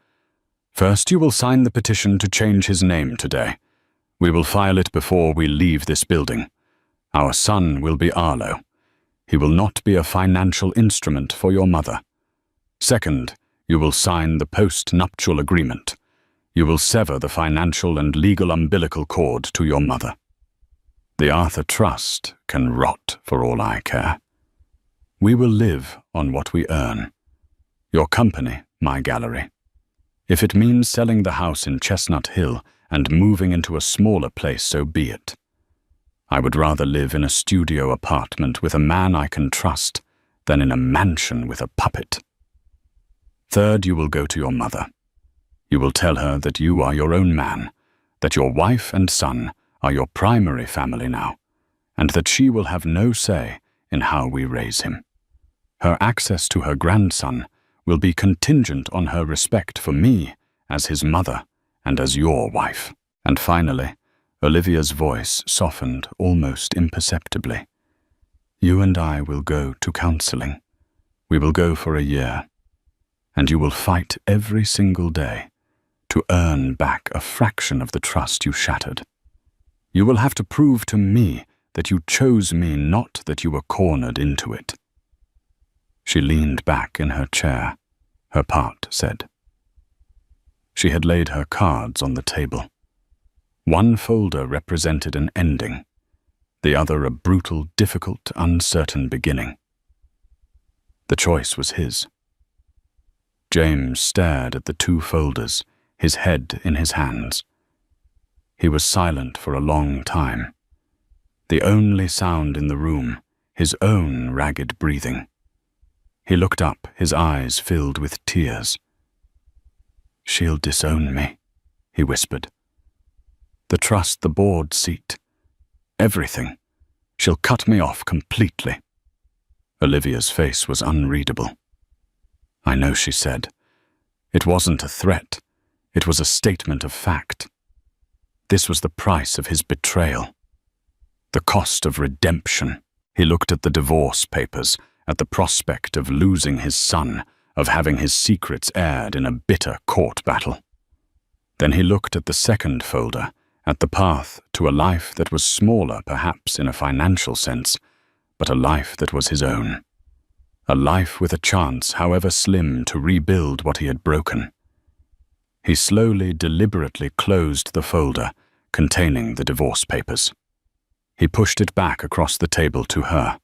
First, you will sign the petition to change his name today. We will file it before we leave this building. Our son will be Arlo. He will not be a financial instrument for your mother. Second, you will sign the post-nuptial agreement. You will sever the financial and legal umbilical cord to your mother. The Arthur Trust can rot for all I care. We will live on what we earn. Your company, my gallery. If it means selling the house in Chestnut Hill and moving into a smaller place, so be it. I would rather live in a studio apartment with a man I can trust than in a mansion with a puppet. Third, you will go to your mother. You will tell her that you are your own man, that your wife and son are your primary family now, and that she will have no say in how we raise him. Her access to her grandson will be contingent on her respect for me as his mother and as your wife. And finally, Olivia's voice softened almost imperceptibly. You and I will go to counseling. We will go for a year, and you will fight every single day to earn back a fraction of the trust you shattered. You will have to prove to me that you chose me, not that you were cornered into it. She leaned back in her chair, her part said. She had laid her cards on the table. One folder represented an ending, the other a brutal, difficult, uncertain beginning. The choice was his. James stared at the two folders, his head in his hands. He was silent for a long time. The only sound in the room, his own ragged breathing. He looked up, his eyes filled with tears. She'll disown me, he whispered. The trust, the board seat, everything. She'll cut me off completely. Olivia's face was unreadable. I know, she said. It wasn't a threat. It was a statement of fact. This was the price of his betrayal. The cost of redemption. He looked at the divorce papers, at the prospect of losing his son, of having his secrets aired in a bitter court battle. Then he looked at the second folder, at the path to a life that was smaller perhaps in a financial sense, but a life that was his own. A life with a chance, however slim, to rebuild what he had broken. He slowly, deliberately closed the folder containing the divorce papers. He pushed it back across the table to her.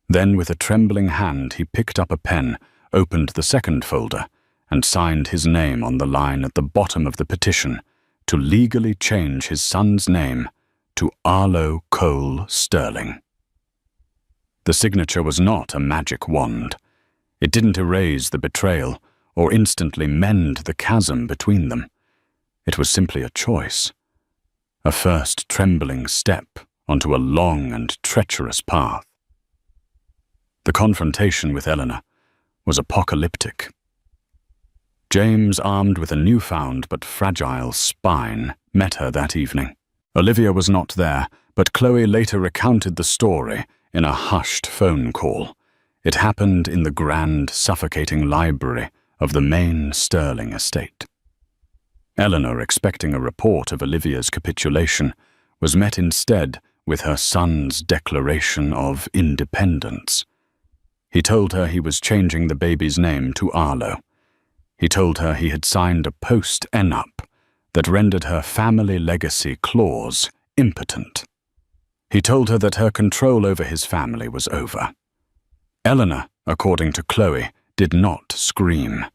Then, with a trembling hand, he picked up a pen, opened the second folder, and signed his name on the line at the bottom of the petition to legally change his son's name to Arlo Cole Sterling. The signature was not a magic wand. It didn't erase the betrayal or instantly mend the chasm between them. It was simply a choice, a first trembling step onto a long and treacherous path. The confrontation with Eleanor was apocalyptic. James, armed with a newfound but fragile spine, met her that evening. Olivia was not there, but Chloe later recounted the story in a hushed phone call. It happened in the grand, suffocating library of the main Sterling estate. Eleanor, expecting a report of Olivia's capitulation, was met instead with her son's declaration of independence. He told her he was changing the baby's name to Arlo. He told her he had signed a post-enup that rendered her family legacy clause impotent. He told her that her control over his family was over. Eleanor, according to Chloe, did not scream.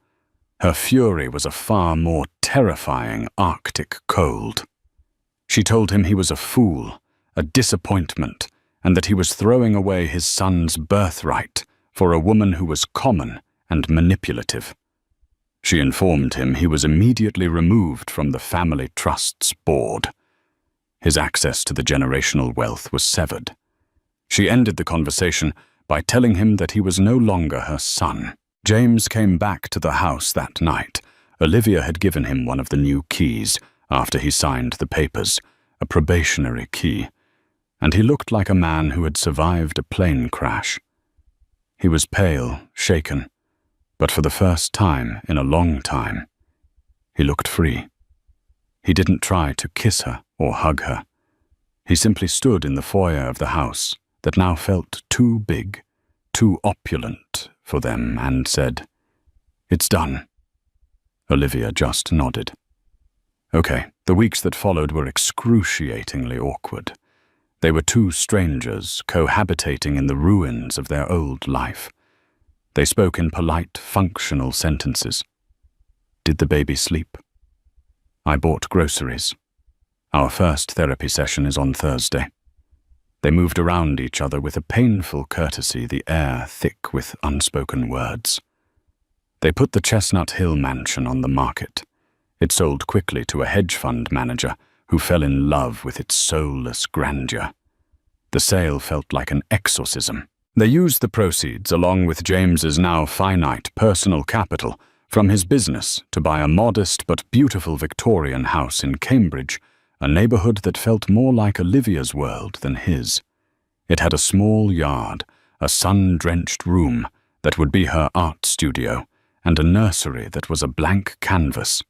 Her fury was a far more terrifying Arctic cold. She told him he was a fool, a disappointment, and that he was throwing away his son's birthright for a woman who was common and manipulative. She informed him he was immediately removed from the family trust's board. His access to the generational wealth was severed. She ended the conversation by telling him that he was no longer her son. James came back to the house that night. Olivia had given him one of the new keys after he signed the papers, a probationary key, and he looked like a man who had survived a plane crash. He was pale, shaken, but for the first time in a long time, he looked free. He didn't try to kiss her or hug her. He simply stood in the foyer of the house that now felt too big, too opulent for them, and said, "It's done." Olivia just nodded. Okay, the weeks that followed were excruciatingly awkward. They were two strangers cohabitating in the ruins of their old life. They spoke in polite, functional sentences. Did the baby sleep? I bought groceries. Our first therapy session is on Thursday. They moved around each other with a painful courtesy, the air thick with unspoken words. They put the Chestnut Hill mansion on the market. It sold quickly to a hedge fund manager who fell in love with its soulless grandeur. The sale felt like an exorcism. They used the proceeds, along with James's now finite personal capital, from his business to buy a modest but beautiful Victorian house in Cambridge, a neighborhood that felt more like Olivia's world than his. It had a small yard, a sun-drenched room that would be her art studio, and a nursery that was a blank canvas.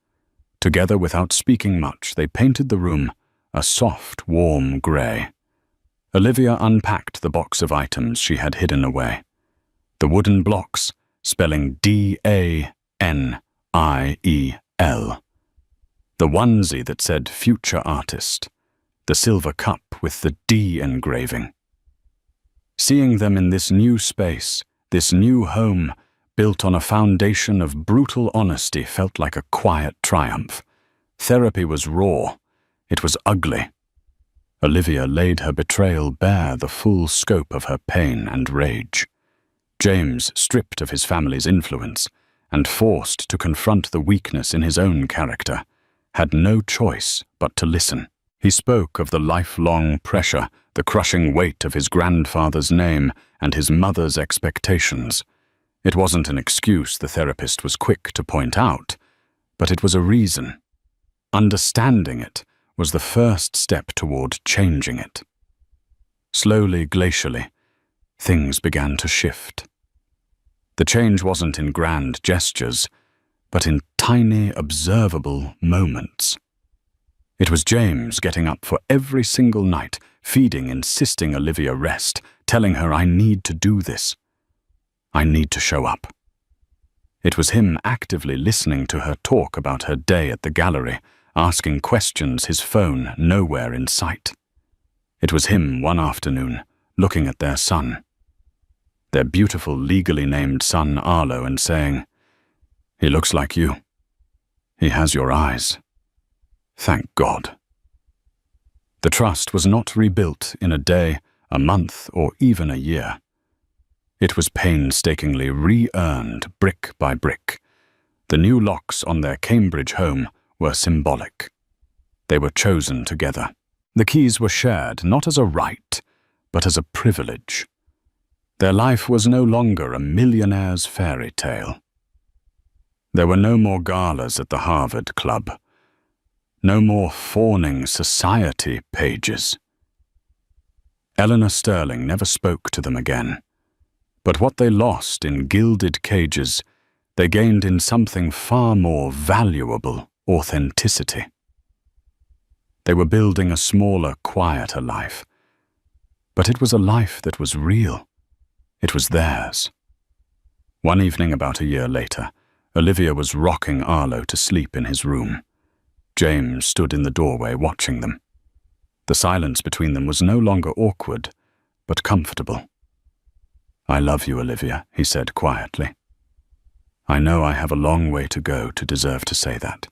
Together, without speaking much, they painted the room a soft, warm grey. Olivia unpacked the box of items she had hidden away. The wooden blocks, spelling DANIEL. The onesie that said Future Artist. The silver cup with the D engraving. Seeing them in this new space, this new home, built on a foundation of brutal honesty, felt like a quiet triumph. Therapy was raw. It was ugly. Olivia laid her betrayal bare, the full scope of her pain and rage. James, stripped of his family's influence and forced to confront the weakness in his own character, had no choice but to listen. He spoke of the lifelong pressure, the crushing weight of his grandfather's name and his mother's expectations. It wasn't an excuse, the therapist was quick to point out, but it was a reason. Understanding it was the first step toward changing it. Slowly, glacially, things began to shift. The change wasn't in grand gestures, but in tiny, observable moments. It was James getting up for every single night, feeding, insisting Olivia rest, telling her, "I need to do this. I need to show up." It was him actively listening to her talk about her day at the gallery, asking questions, his phone nowhere in sight. It was him one afternoon, looking at their son, their beautiful legally named son Arlo, and saying, "He looks like you. He has your eyes. Thank God." The trust was not rebuilt in a day, a month, or even a year. It was painstakingly re-earned brick by brick. The new locks on their Cambridge home were symbolic. They were chosen together. The keys were shared not as a right, but as a privilege. Their life was no longer a millionaire's fairy tale. There were no more galas at the Harvard Club. No more fawning society pages. Eleanor Sterling never spoke to them again. But what they lost in gilded cages, they gained in something far more valuable: authenticity. They were building a smaller, quieter life. But it was a life that was real. It was theirs. One evening about a year later, Olivia was rocking Arlo to sleep in his room. James stood in the doorway watching them. The silence between them was no longer awkward, but comfortable. "I love you, Olivia," he said quietly. "I know I have a long way to go to deserve to say that.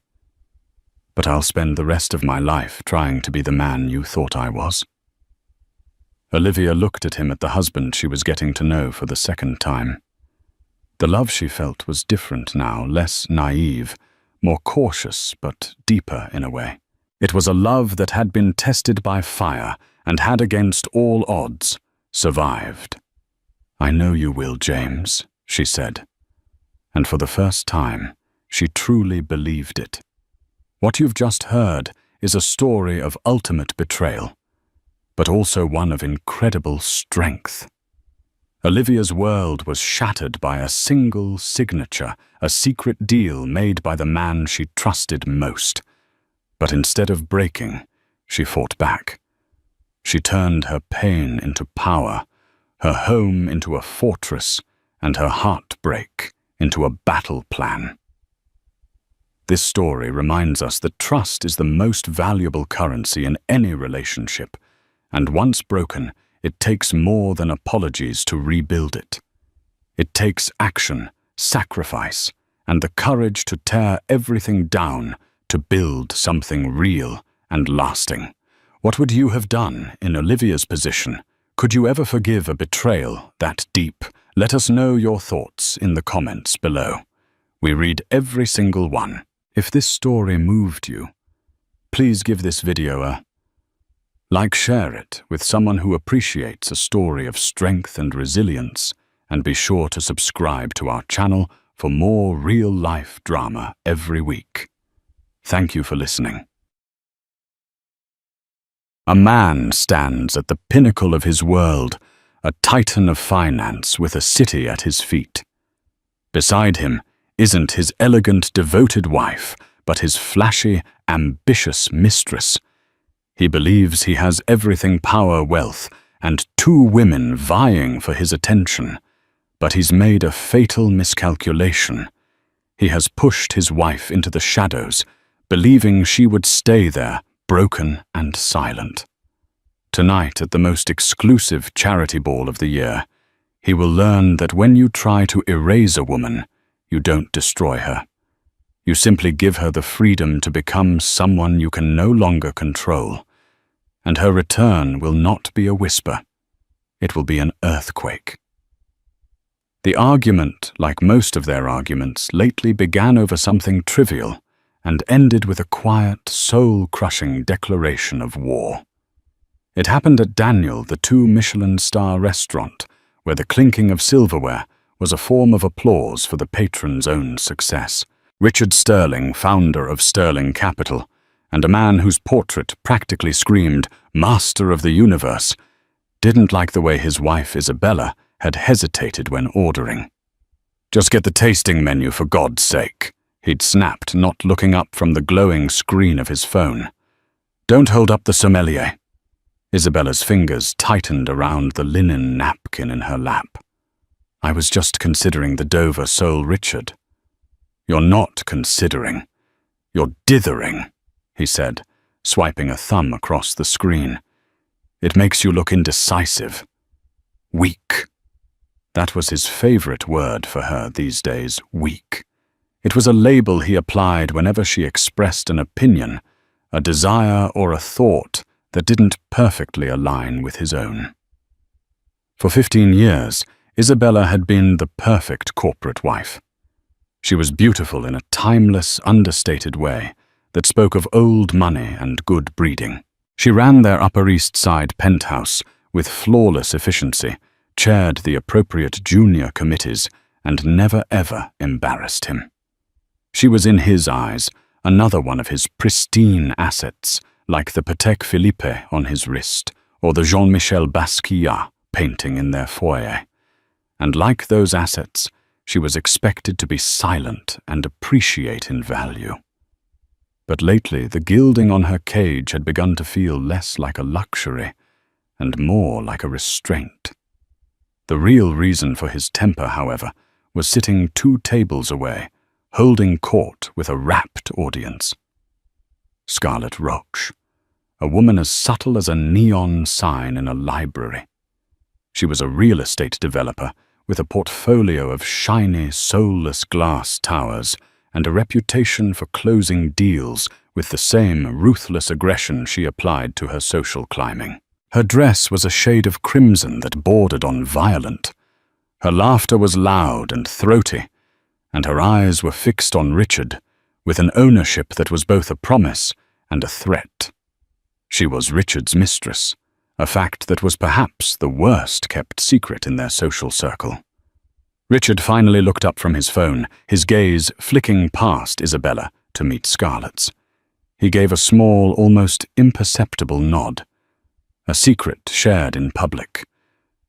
But I'll spend the rest of my life trying to be the man you thought I was." Olivia looked at him, at the husband she was getting to know for the second time. The love she felt was different now, less naive, more cautious but deeper in a way. It was a love that had been tested by fire and had, against all odds, survived. "I know you will, James," she said. And for the first time, she truly believed it. What you've just heard is a story of ultimate betrayal, but also one of incredible strength. Olivia's world was shattered by a single signature, a secret deal made by the man she trusted most. But instead of breaking, she fought back. She turned her pain into power, her home into a fortress, and her heartbreak into a battle plan. This story reminds us that trust is the most valuable currency in any relationship, and once broken, it takes more than apologies to rebuild it. It takes action, sacrifice, and the courage to tear everything down to build something real and lasting. What would you have done in Olivia's position? Could you ever forgive a betrayal that deep? Let us know your thoughts in the comments below. We read every single one. If this story moved you, please give this video a like, share it with someone who appreciates a story of strength and resilience, and be sure to subscribe to our channel for more real-life drama every week. Thank you for listening. A man stands at the pinnacle of his world, a titan of finance with a city at his feet. Beside him isn't his elegant, devoted wife, but his flashy, ambitious mistress. He believes he has everything: power, wealth, and 2 women vying for his attention. But he's made a fatal miscalculation. He has pushed his wife into the shadows, believing she would stay there, broken and silent. Tonight, at the most exclusive charity ball of the year, he will learn that when you try to erase a woman, you don't destroy her. You simply give her the freedom to become someone you can no longer control. And her return will not be a whisper. It will be an earthquake. The argument, like most of their arguments, lately began over something trivial and ended with a quiet, soul-crushing declaration of war. It happened at Daniel, the 2 Michelin star restaurant, where the clinking of silverware was a form of applause for the patron's own success. Richard Sterling, founder of Sterling Capital, and a man whose portrait practically screamed "Master of the Universe," didn't like the way his wife Isabella had hesitated when ordering. "Just get the tasting menu, for God's sake," he'd snapped, not looking up from the glowing screen of his phone. "Don't hold up the sommelier." Isabella's fingers tightened around the linen napkin in her lap. "I was just considering the Dover Sole Richard." "You're not considering. You're dithering," he said, swiping a thumb across the screen. "It makes you look indecisive. Weak." That was his favorite word for her these days, weak. It was a label he applied whenever she expressed an opinion, a desire or a thought that didn't perfectly align with his own. For 15 years, Isabella had been the perfect corporate wife. She was beautiful in a timeless, understated way that spoke of old money and good breeding. She ran their Upper East Side penthouse with flawless efficiency, chaired the appropriate junior committees, and never ever embarrassed him. She was in his eyes another one of his pristine assets, like the Patek Philippe on his wrist or the Jean-Michel Basquiat painting in their foyer. And like those assets, she was expected to be silent and appreciate in value. But lately, the gilding on her cage had begun to feel less like a luxury and more like a restraint. The real reason for his temper, however, was sitting 2 tables away, holding court with a rapt audience. Scarlett Roach, a woman as subtle as a neon sign in a library. She was a real estate developer with a portfolio of shiny, soulless glass towers and a reputation for closing deals with the same ruthless aggression she applied to her social climbing. Her dress was a shade of crimson that bordered on violent. Her laughter was loud and throaty, and her eyes were fixed on Richard with an ownership that was both a promise and a threat. She was Richard's mistress, a fact that was perhaps the worst-kept secret in their social circle. Richard finally looked up from his phone, his gaze flicking past Isabella to meet Scarlett's. He gave a small, almost imperceptible nod. A secret shared in public.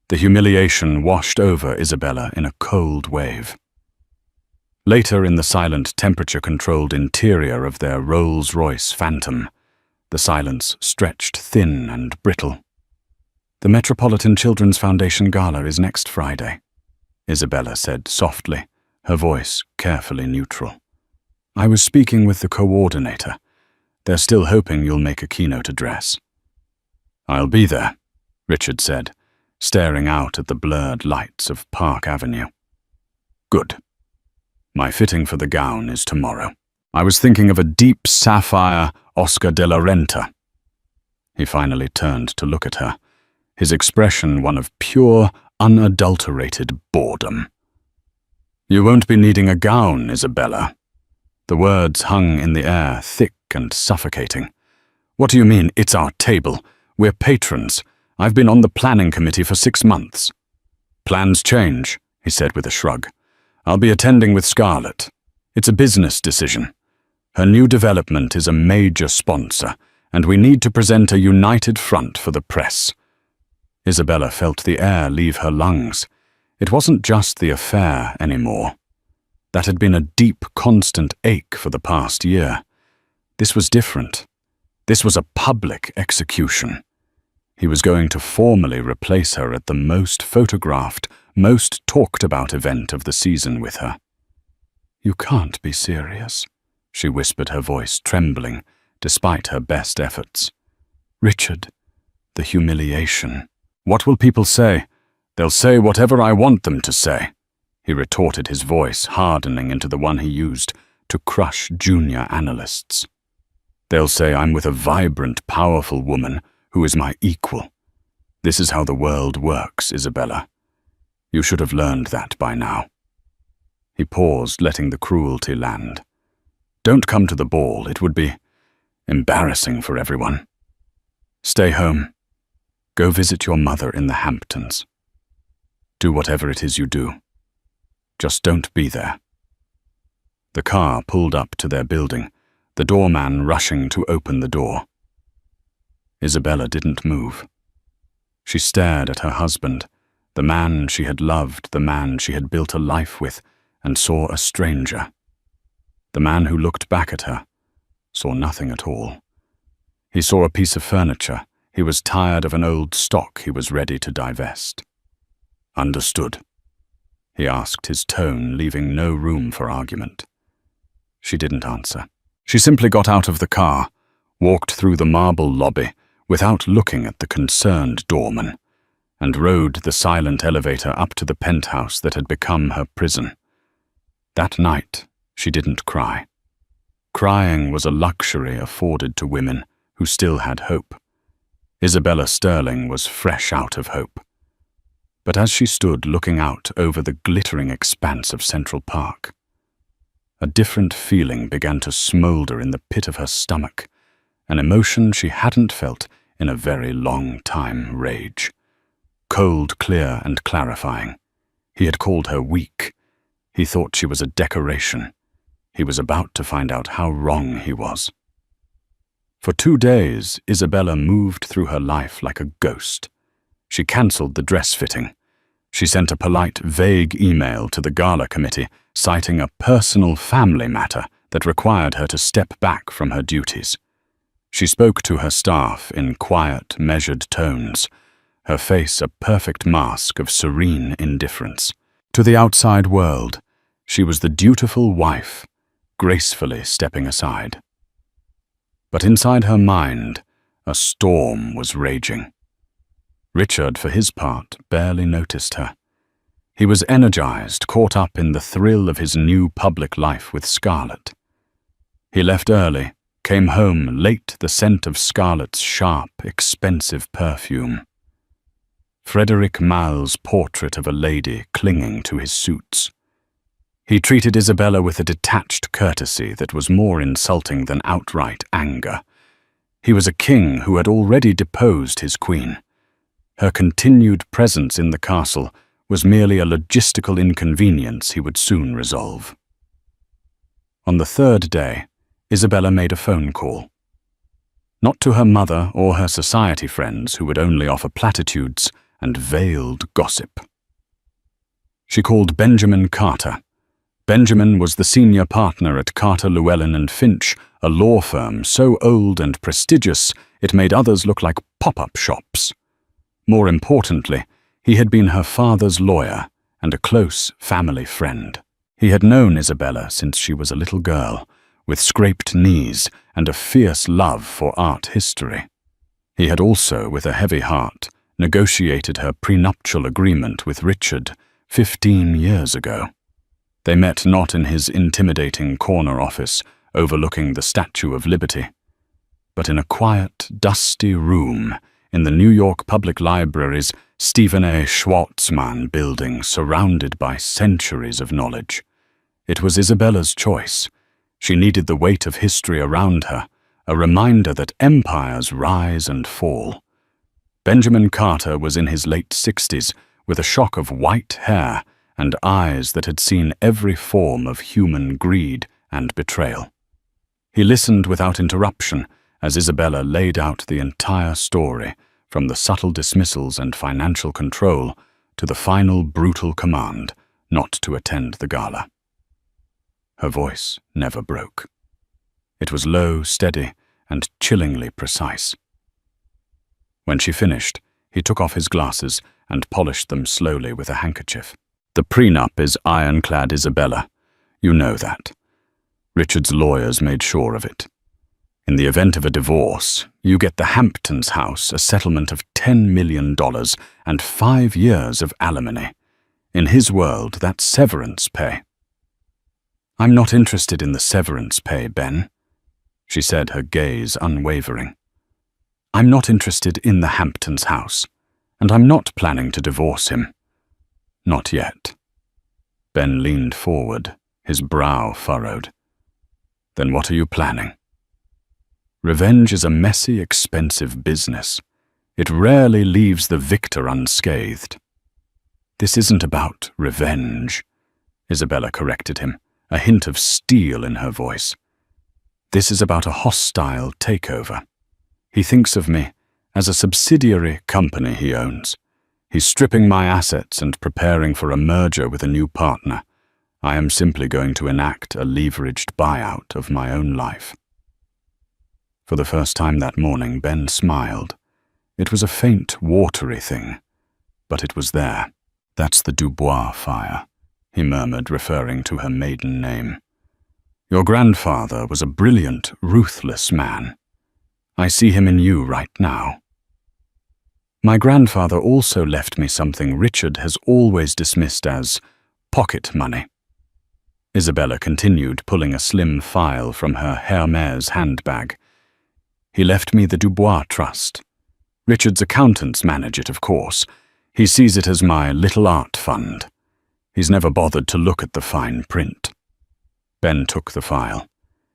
The humiliation washed over Isabella in a cold wave. Later, in the silent, temperature-controlled interior of their Rolls-Royce Phantom, the silence stretched thin and brittle. "The Metropolitan Children's Foundation Gala is next Friday," Isabella said softly, her voice carefully neutral. "I was speaking with the coordinator. They're still hoping you'll make a keynote address." "I'll be there," Richard said, staring out at the blurred lights of Park Avenue. "Good. My fitting for the gown is tomorrow. I was thinking of a deep sapphire Oscar de la Renta." He finally turned to look at her, his expression one of pure, unadulterated boredom. "You won't be needing a gown, Isabella." The words hung in the air, thick and suffocating. "What do you mean, it's our table? We're patrons. I've been on the planning committee for 6 months." "Plans change," he said with a shrug. "I'll be attending with Scarlett. It's a business decision. Her new development is a major sponsor, and we need to present a united front for the press." Isabella felt the air leave her lungs. It wasn't just the affair anymore. That had been a deep, constant ache for the past year. This was different. This was a public execution. He was going to formally replace her at the most photographed, most talked about event of the season with her. "You can't be serious," she whispered, her voice trembling, despite her best efforts. "Richard, the humiliation." "What will people say? They'll say whatever I want them to say," he retorted, his voice hardening into the one he used to crush junior analysts. "They'll say I'm with a vibrant, powerful woman who is my equal. This is how the world works, Isabella. You should have learned that by now." He paused, letting the cruelty land. "Don't come to the ball. It would be embarrassing for everyone. Stay home. Go visit your mother in the Hamptons. Do whatever it is you do. Just don't be there." The car pulled up to their building, the doorman rushing to open the door. Isabella didn't move. She stared at her husband, the man she had loved, the man she had built a life with, and saw a stranger. The man who looked back at her saw nothing at all. He saw a piece of furniture. He was tired of an old stock he was ready to divest. "Understood?" he asked, his tone leaving no room for argument. She didn't answer. She simply got out of the car, walked through the marble lobby without looking at the concerned doorman, and rode the silent elevator up to the penthouse that had become her prison. That night, she didn't cry. Crying was a luxury afforded to women who still had hope. Isabella Sterling was fresh out of hope. But as she stood looking out over the glittering expanse of Central Park, A different feeling began to smoulder in the pit of her stomach, an emotion she hadn't felt in a very long time. Rage. Cold, clear, and clarifying. He had called her weak. He thought she was a decoration. He was about to find out how wrong he was. For 2 days, Isabella moved through her life like a ghost. She cancelled the dress fitting. She sent a polite, vague email to the gala committee, citing a personal family matter that required her to step back from her duties. She spoke to her staff in quiet, measured tones, her face a perfect mask of serene indifference. To the outside world, she was the dutiful wife, gracefully stepping aside. But inside her mind, a storm was raging. Richard, for his part, barely noticed her. He was energized, caught up in the thrill of his new public life with Scarlett. He left early, came home late, the scent of Scarlett's sharp, expensive perfume. Frederick Malle's portrait of a lady clinging to his suits. He treated Isabella with a detached courtesy that was more insulting than outright anger. He was a king who had already deposed his queen. Her continued presence in the castle was merely a logistical inconvenience he would soon resolve. On the 3rd day, Isabella made a phone call. Not to her mother or her society friends who would only offer platitudes and veiled gossip. She called Benjamin Carter. Benjamin was the senior partner at Carter, Llewellyn and Finch, a law firm so old and prestigious it made others look like pop-up shops. More importantly, he had been her father's lawyer and a close family friend. He had known Isabella since she was a little girl, with scraped knees and a fierce love for art history. He had also, with a heavy heart, negotiated her prenuptial agreement with Richard 15 years ago. They met not in his intimidating corner office overlooking the Statue of Liberty, but in a quiet, dusty room in the New York Public Library's Stephen A. Schwarzman building, surrounded by centuries of knowledge. It was Isabella's choice. She needed the weight of history around her, a reminder that empires rise and fall. Benjamin Carter was in his late 60s, with a shock of white hair and eyes that had seen every form of human greed and betrayal. He listened without interruption as Isabella laid out the entire story, from the subtle dismissals and financial control to the final brutal command not to attend the gala. Her voice never broke. It was low, steady, and chillingly precise. When she finished, he took off his glasses and polished them slowly with a handkerchief. The prenup is ironclad, Isabella. You know that. Richard's lawyers made sure of it. In the event of a divorce, you get the Hamptons house, a settlement of $10 million and 5 years of alimony. In his world, that's severance pay. I'm not interested in the severance pay, Ben, she said, her gaze unwavering. I'm not interested in the Hamptons house, and I'm not planning to divorce him. Not yet. Ben leaned forward, his brow furrowed. Then what are you planning? Revenge is a messy, expensive business. It rarely leaves the victor unscathed. This isn't about revenge, Isabella corrected him, a hint of steel in her voice. This is about a hostile takeover. He thinks of me as a subsidiary company he owns. He's stripping my assets and preparing for a merger with a new partner. I am simply going to enact a leveraged buyout of my own life. For the first time that morning, Ben smiled. It was a faint, watery thing, but it was there. That's the Dubois fire, he murmured, referring to her maiden name. Your grandfather was a brilliant, ruthless man. I see him in you right now. My grandfather also left me something Richard has always dismissed as pocket money. Isabella continued, pulling a slim file from her Hermès handbag. He left me the Dubois Trust. Richard's accountants manage it, of course. He sees it as my little art fund. He's never bothered to look at the fine print. Ben took the file.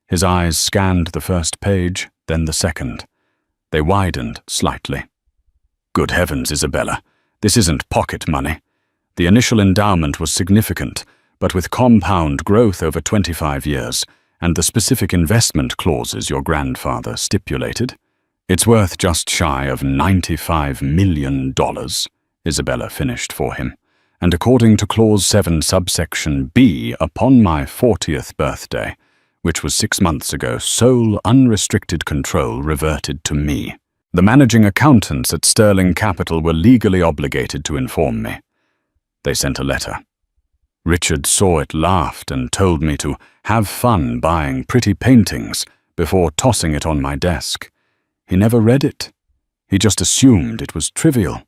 His eyes scanned the first page, then the second. They widened slightly. Good heavens, Isabella, this isn't pocket money. The initial endowment was significant, but with compound growth over 25 years and the specific investment clauses your grandfather stipulated, it's worth just shy of $95 million, Isabella finished for him. And according to Clause 7, subsection B, upon my 40th birthday, which was 6 months ago, sole unrestricted control reverted to me. The managing accountants at Sterling Capital were legally obligated to inform me. They sent a letter. Richard saw it, laughed, and told me to have fun buying pretty paintings before tossing it on my desk. He never read it. He just assumed it was trivial.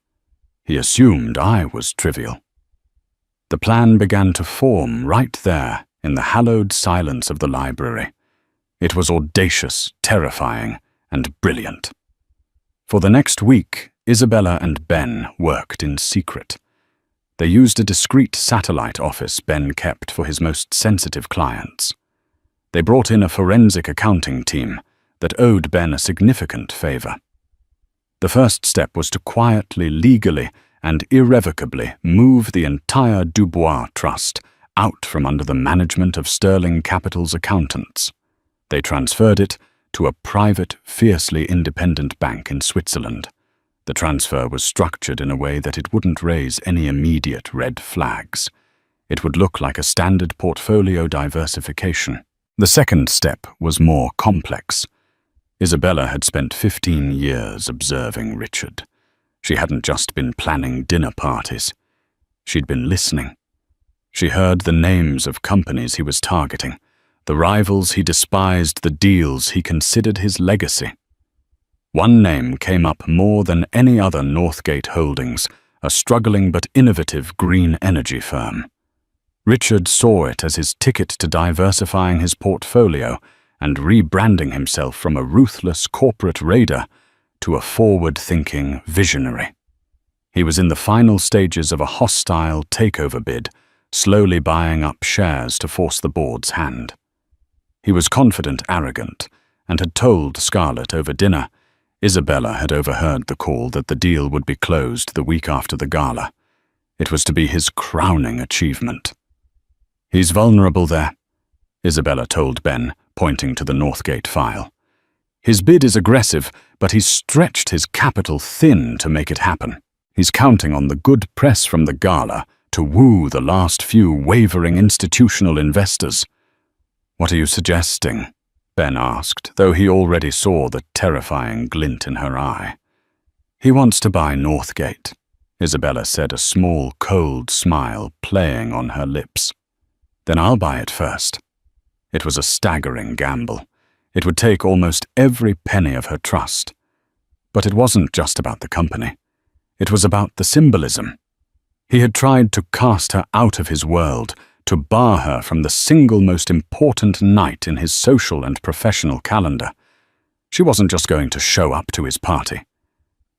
He assumed I was trivial. The plan began to form right there in the hallowed silence of the library. It was audacious, terrifying, and brilliant. For the next week, Isabella and Ben worked in secret. They used a discreet satellite office Ben kept for his most sensitive clients. They brought in a forensic accounting team that owed Ben a significant favor. The first step was to quietly, legally, and irrevocably move the entire Dubois Trust out from under the management of Sterling Capital's accountants. They transferred it to a private, fiercely independent bank in Switzerland. The transfer was structured in a way that it wouldn't raise any immediate red flags. It would look like a standard portfolio diversification. The second step was more complex. Isabella had spent 15 years observing Richard. She hadn't just been planning dinner parties. She'd been listening. She heard the names of companies he was targeting, the rivals he despised, the deals he considered his legacy. One name came up more than any other: Northgate Holdings, a struggling but innovative green energy firm. Richard saw it as his ticket to diversifying his portfolio and rebranding himself from a ruthless corporate raider to a forward-thinking visionary. He was in the final stages of a hostile takeover bid, slowly buying up shares to force the board's hand. He was confident, arrogant, and had told Scarlett over dinner. Isabella had overheard the call that the deal would be closed the week after the gala. It was to be his crowning achievement. "He's vulnerable there," Isabella told Ben, pointing to the Northgate file. "His bid is aggressive, but he's stretched his capital thin to make it happen. He's counting on the good press from the gala to woo the last few wavering institutional investors." "What are you suggesting?" Ben asked, though he already saw the terrifying glint in her eye. "He wants to buy Northgate," Isabella said, a small, cold smile playing on her lips. "Then I'll buy it first." It was a staggering gamble. It would take almost every penny of her trust. But it wasn't just about the company. It was about the symbolism. He had tried to cast her out of his world, to bar her from the single most important night in his social and professional calendar. She wasn't just going to show up to his party.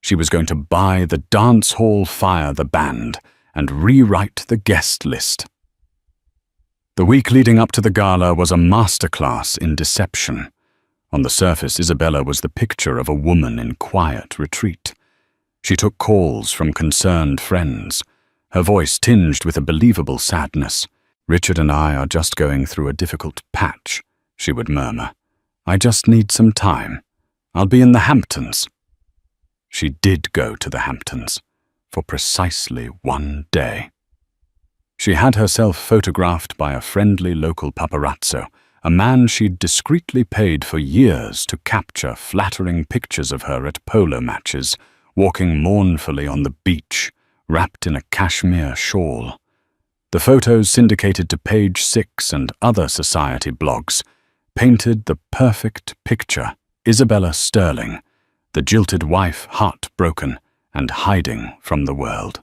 She was going to buy the dance hall, fire the band, and rewrite the guest list. The week leading up to the gala was a masterclass in deception. On the surface, Isabella was the picture of a woman in quiet retreat. She took calls from concerned friends, her voice tinged with a believable sadness. "Richard and I are just going through a difficult patch," she would murmur. "I just need some time. I'll be in the Hamptons." She did go to the Hamptons for precisely one day. She had herself photographed by a friendly local paparazzo, a man she'd discreetly paid for years to capture flattering pictures of her at polo matches, walking mournfully on the beach, wrapped in a cashmere shawl. The photos, syndicated to Page 6 and other society blogs, painted the perfect picture: Isabella Sterling, the jilted wife, heartbroken and hiding from the world.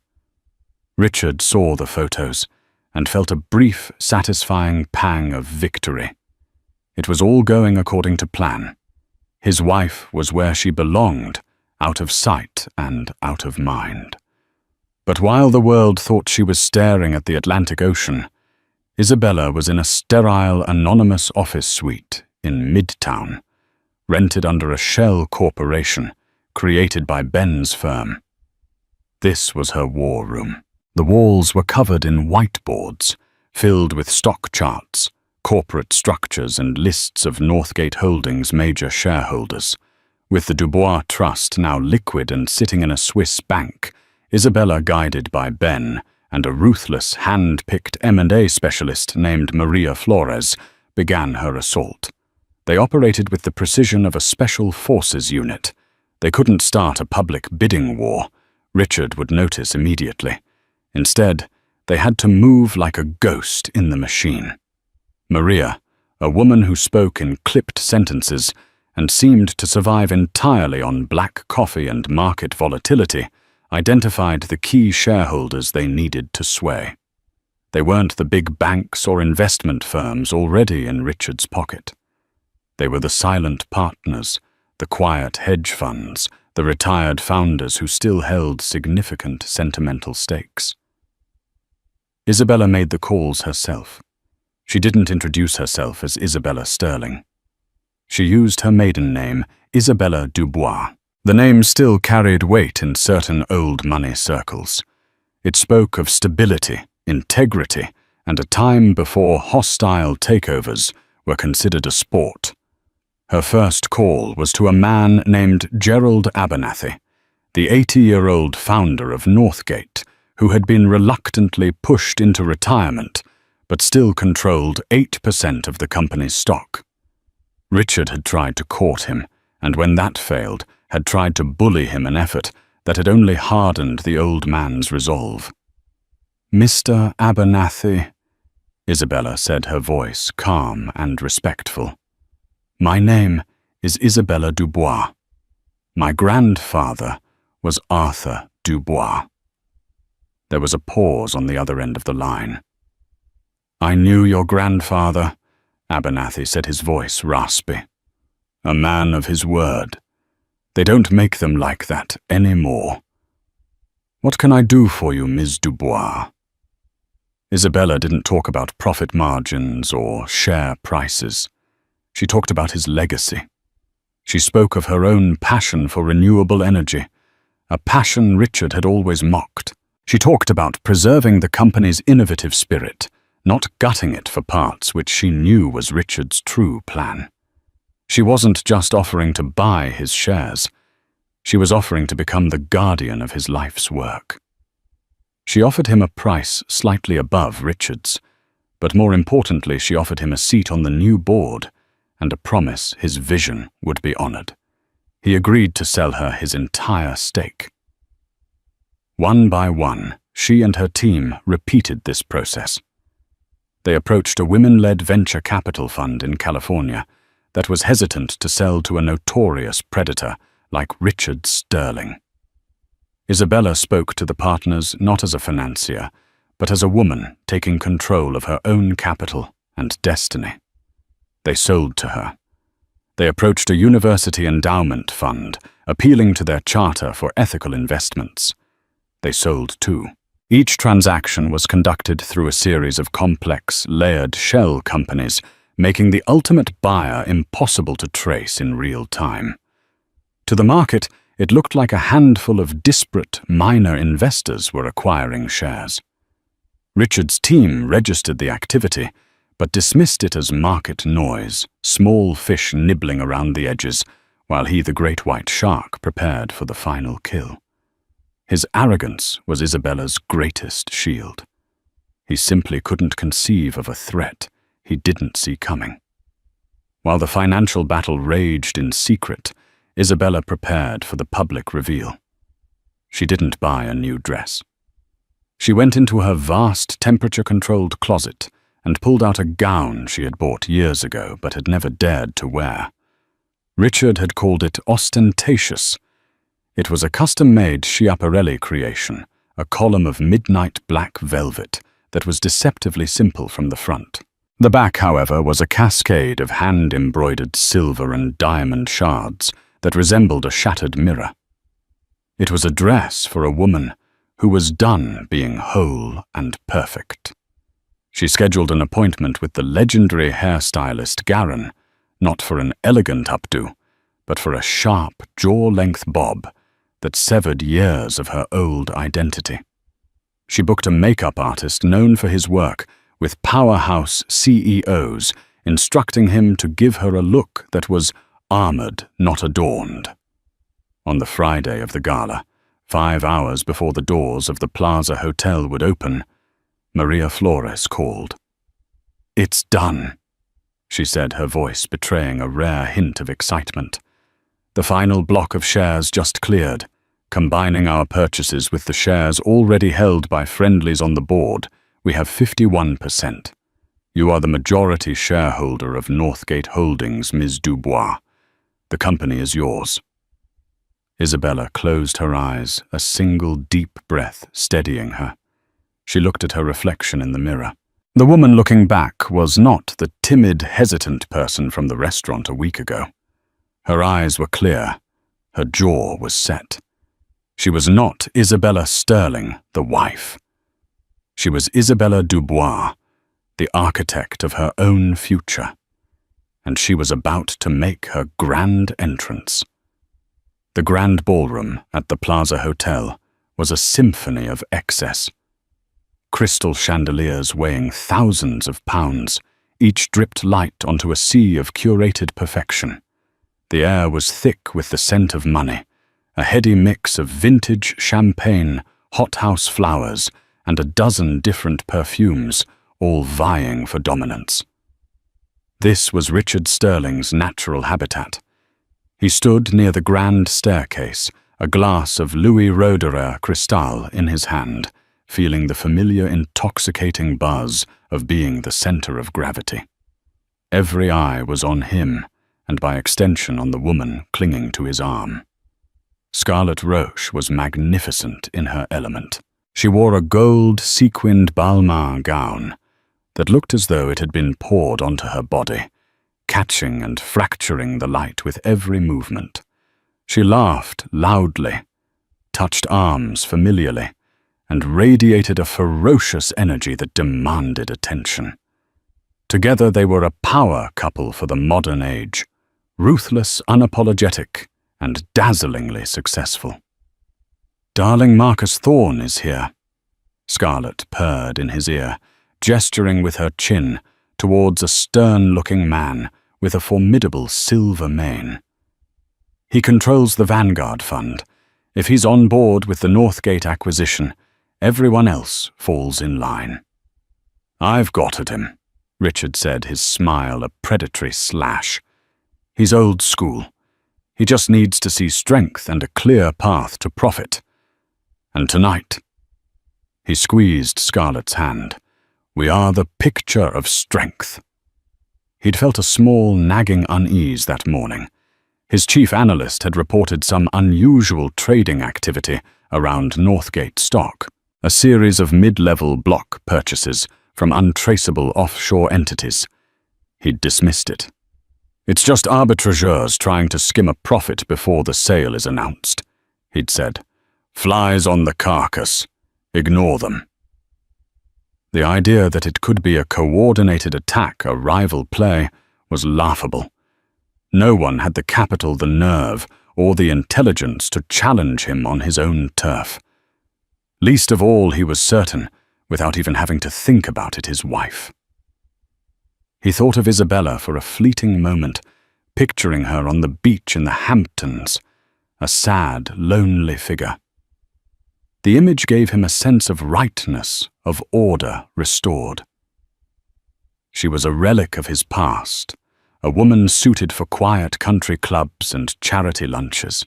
Richard saw the photos and felt a brief, satisfying pang of victory. It was all going according to plan. His wife was where she belonged, out of sight and out of mind. But while the world thought she was staring at the Atlantic Ocean, Isabella was in a sterile, anonymous office suite in Midtown, rented under a shell corporation created by Ben's firm. This was her war room. The walls were covered in whiteboards, filled with stock charts, corporate structures and lists of Northgate Holdings' major shareholders. With the Dubois Trust now liquid and sitting in a Swiss bank, Isabella, guided by Ben and a ruthless, hand-picked M&A specialist named Maria Flores, began her assault. They operated with the precision of a special forces unit. They couldn't start a public bidding war. Richard would notice immediately. Instead, they had to move like a ghost in the machine. Maria, a woman who spoke in clipped sentences and seemed to survive entirely on black coffee and market volatility, identified the key shareholders they needed to sway. They weren't the big banks or investment firms already in Richard's pocket. They were the silent partners, the quiet hedge funds, the retired founders who still held significant sentimental stakes. Isabella made the calls herself. She didn't introduce herself as Isabella Sterling. She used her maiden name, Isabella Dubois. The name still carried weight in certain old money circles. It spoke of stability, integrity, and a time before hostile takeovers were considered a sport. Her first call was to a man named Gerald Abernathy, the 80-year-old founder of Northgate, who had been reluctantly pushed into retirement, but still controlled 8% of the company's stock. Richard had tried to court him, and when that failed, had tried to bully him, an effort that had only hardened the old man's resolve. "Mr. Abernathy," Isabella said, her voice calm and respectful. "My name is Isabella Dubois. My grandfather was Arthur Dubois." There was a pause on the other end of the line. "I knew your grandfather," Abernathy said, his voice raspy. "A man of his word. They don't make them like that anymore. What can I do for you, Ms. Dubois?" Isabella didn't talk about profit margins or share prices. She talked about his legacy. She spoke of her own passion for renewable energy, a passion Richard had always mocked. She talked about preserving the company's innovative spirit, not gutting it for parts which she knew was Richard's true plan. She wasn't just offering to buy his shares. She was offering to become the guardian of his life's work. She offered him a price slightly above Richard's, but more importantly, she offered him a seat on the new board and a promise his vision would be honored. He agreed to sell her his entire stake. One by one, she and her team repeated this process. They approached a women-led venture capital fund in California that was hesitant to sell to a notorious predator like Richard Sterling. Isabella spoke to the partners not as a financier, but as a woman taking control of her own capital and destiny. They sold to her. They approached a university endowment fund, appealing to their charter for ethical investments. They sold too. Each transaction was conducted through a series of complex, layered shell companies, making the ultimate buyer impossible to trace in real time. To the market, it looked like a handful of disparate, minor investors were acquiring shares. Richard's team registered the activity, but dismissed it as market noise, small fish nibbling around the edges, while he, the great white shark, prepared for the final kill. His arrogance was Isabella's greatest shield. He simply couldn't conceive of a threat he didn't see coming. While the financial battle raged in secret, Isabella prepared for the public reveal. She didn't buy a new dress. She went into her vast temperature-controlled closet and pulled out a gown she had bought years ago but had never dared to wear. Richard had called it ostentatious. It was a custom-made Schiaparelli creation, a column of midnight black velvet that was deceptively simple from the front. The back, however, was a cascade of hand-embroidered silver and diamond shards that resembled a shattered mirror. It was a dress for a woman who was done being whole and perfect. She scheduled an appointment with the legendary hairstylist Garin, not for an elegant updo, but for a sharp, jaw-length bob that severed years of her old identity. She booked a makeup artist known for his work with powerhouse CEOs, instructing him to give her a look that was armored, not adorned. On the Friday of the gala, 5 hours before the doors of the Plaza Hotel would open, Maria Flores called. "It's done," she said, her voice betraying a rare hint of excitement. "The final block of shares just cleared. Combining our purchases with the shares already held by friendlies on the board, we have 51%. You are the majority shareholder of Northgate Holdings, Ms. Dubois. The company is yours." Isabella closed her eyes, a single deep breath steadying her. She looked at her reflection in the mirror. The woman looking back was not the timid, hesitant person from the restaurant a week ago. Her eyes were clear. Her jaw was set. She was not Isabella Sterling, the wife. She was Isabella Dubois, the architect of her own future. And she was about to make her grand entrance. The grand ballroom at the Plaza Hotel was a symphony of excess. Crystal chandeliers weighing thousands of pounds, each dripped light onto a sea of curated perfection. The air was thick with the scent of money, a heady mix of vintage champagne, hothouse flowers, and a dozen different perfumes, all vying for dominance. This was Richard Sterling's natural habitat. He stood near the grand staircase, a glass of Louis Roederer Cristal in his hand, feeling the familiar intoxicating buzz of being the center of gravity. Every eye was on him, and by extension on the woman clinging to his arm. Scarlett Roche was magnificent in her element. She wore a gold sequined Balmain gown that looked as though it had been poured onto her body, catching and fracturing the light with every movement. She laughed loudly, touched arms familiarly, and radiated a ferocious energy that demanded attention. Together they were a power couple for the modern age, ruthless, unapologetic, and dazzlingly successful. "Darling Marcus Thorne is here," Scarlett purred in his ear, gesturing with her chin towards a stern-looking man with a formidable silver mane. "He controls the Vanguard Fund. If he's on board with the Northgate acquisition, everyone else falls in line." "I've got at him," Richard said, his smile a predatory slash. "He's old school. He just needs to see strength and a clear path to profit. And tonight—" He squeezed Scarlett's hand. "We are the picture of strength." He'd felt a small, nagging unease that morning. His chief analyst had reported some unusual trading activity around Northgate stock, a series of mid-level block purchases from untraceable offshore entities. He'd dismissed it. "It's just arbitrageurs trying to skim a profit before the sale is announced," he'd said. "Flies on the carcass. Ignore them." The idea that it could be a coordinated attack, a rival play, was laughable. No one had the capital, the nerve, or the intelligence to challenge him on his own turf. Least of all, he was certain, without even having to think about it, his wife. He thought of Isabella for a fleeting moment, picturing her on the beach in the Hamptons, a sad, lonely figure. The image gave him a sense of rightness, of order restored. She was a relic of his past, a woman suited for quiet country clubs and charity lunches.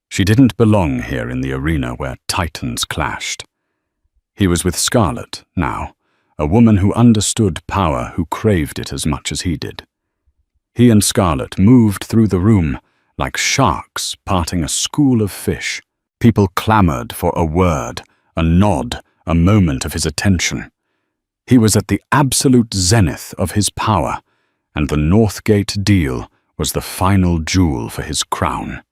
She didn't belong here in the arena where titans clashed. He was with Scarlett now, a woman who understood power, who craved it as much as he did. He and Scarlett moved through the room like sharks parting a school of fish. People clamored for a word, a nod, a moment of his attention. He was at the absolute zenith of his power, and the Northgate deal was the final jewel for his crown.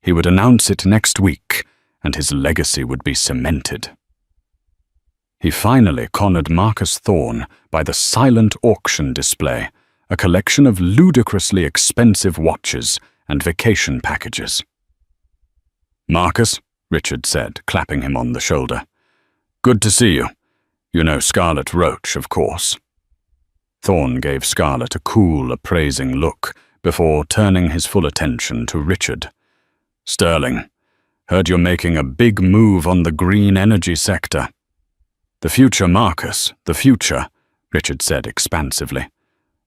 He would announce it next week, and his legacy would be cemented. He finally cornered Marcus Thorne by the silent auction display, a collection of ludicrously expensive watches and vacation packages. "Marcus," Richard said, clapping him on the shoulder. "Good to see you. You know Scarlet Roach, of course." Thorne gave Scarlet a cool, appraising look before turning his full attention to Richard. "Sterling, heard you're making a big move on the green energy sector." "The future, Marcus, the future," Richard said expansively.